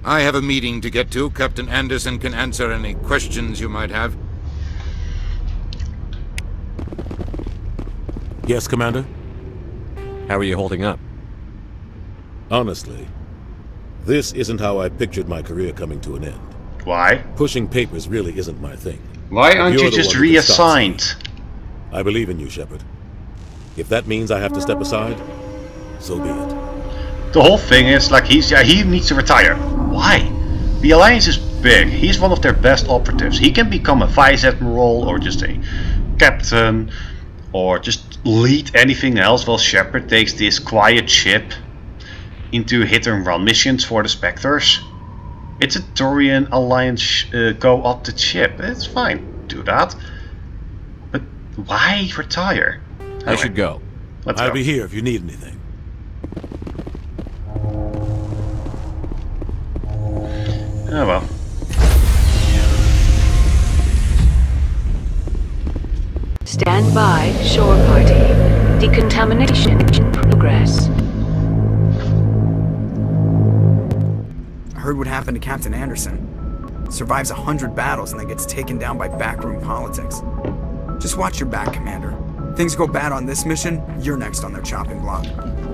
I have a meeting to get to. Captain Anderson can answer any questions you might have. Yes, Commander? How are you holding up? Honestly, this isn't how I pictured my career coming to an end. Why? Pushing papers really isn't my thing. Why aren't you just reassigned? I believe in you, Shepard. If that means I have to step aside, so be it. The whole thing is like he needs to retire. Why? The Alliance is big. He's one of their best operatives. He can become a vice admiral or just a captain or just lead anything else while Shepard takes this quiet ship into hit and run missions for the Spectres. It's a Turian Alliance co-opted ship. It's fine. Do that. But why retire? I should go. I'll be here if you need anything. Oh well. Stand by, shore party. Decontamination in progress. I heard what happened to Captain Anderson. Survives 100 battles and then gets taken down by backroom politics. Just watch your back, Commander. Things go bad on this mission, you're next on their chopping block.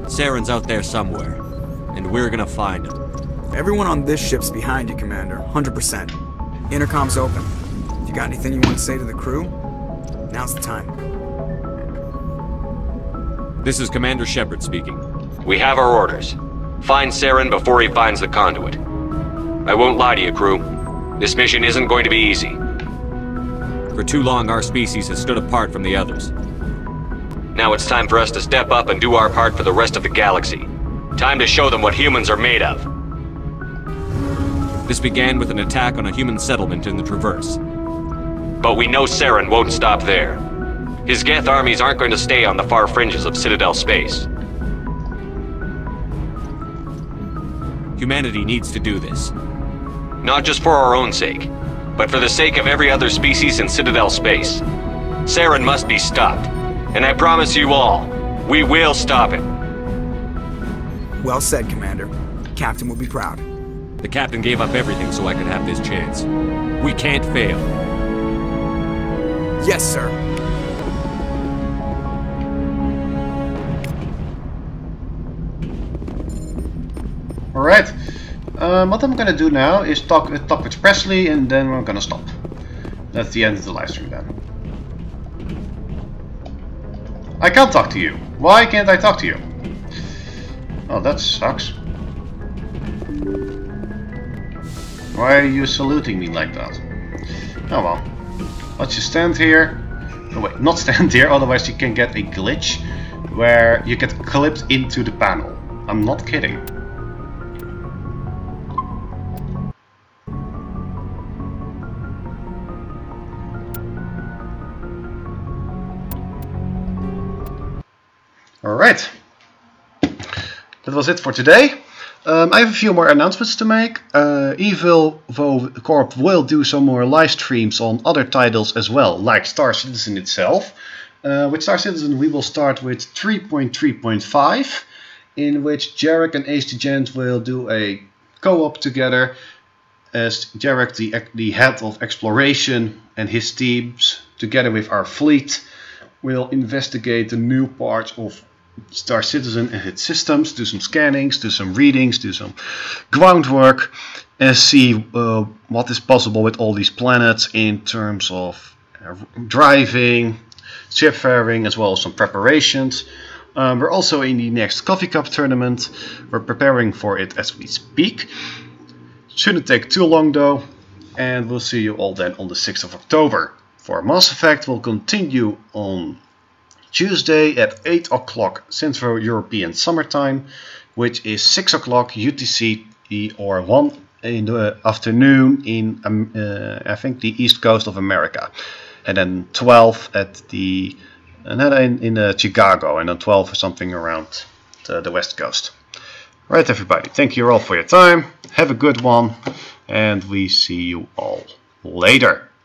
Saren's out there somewhere, and we're gonna find him. Everyone on this ship's behind you, Commander. 100%. Intercom's open. If you got anything you want to say to the crew, now's the time. This is Commander Shepard speaking. We have our orders. Find Saren before he finds the conduit. I won't lie to you, crew. This mission isn't going to be easy. For too long, our species has stood apart from the others. Now it's time for us to step up and do our part for the rest of the galaxy. Time to show them what humans are made of. This began with an attack on a human settlement in the Traverse. But we know Saren won't stop there. His Geth armies aren't going to stay on the far fringes of Citadel space. Humanity needs to do this. Not just for our own sake, but for the sake of every other species in Citadel space. Saren must be stopped. And I promise you all, we will stop him. Well said, Commander. Captain will be proud. The captain gave up everything so I could have this chance. We can't fail. Yes, sir. Alright. What I'm gonna do now is talk with Presley and then we're gonna stop. That's the end of the live stream then. I can't talk to you. Why can't I talk to you? Oh, that sucks. Why are you saluting me like that? Oh well. Let's just stand here. Oh wait, not stand here, otherwise you can get a glitch where you get clipped into the panel. I'm not kidding. Alright, that was it for today. I have a few more announcements to make. Evil Corp will do some more live streams on other titles as well, like Star Citizen itself. With Star Citizen we will start with 3.3.5, in which Jarek and Ace the Gent will do a co-op together, as Jarek, the head of exploration, and his teams, together with our fleet, will investigate the new parts of Star Citizen and its systems, do some scannings, do some readings, do some groundwork, and see what is possible with all these planets in terms of driving, shipfaring, as well as some preparations. We're also in the next Coffee Cup tournament. We're preparing for it as we speak. Shouldn't take too long though, and we'll see you all then on the 6th of October. For Mass Effect will continue on Tuesday at 8 o'clock Central European Summertime, which is 6 o'clock UTC or 1 in the afternoon in I think the East Coast of America, and then 12 at the in Chicago, and then 12 or something around the West Coast. Right, everybody, thank you all for your time. Have a good one, and we see you all later.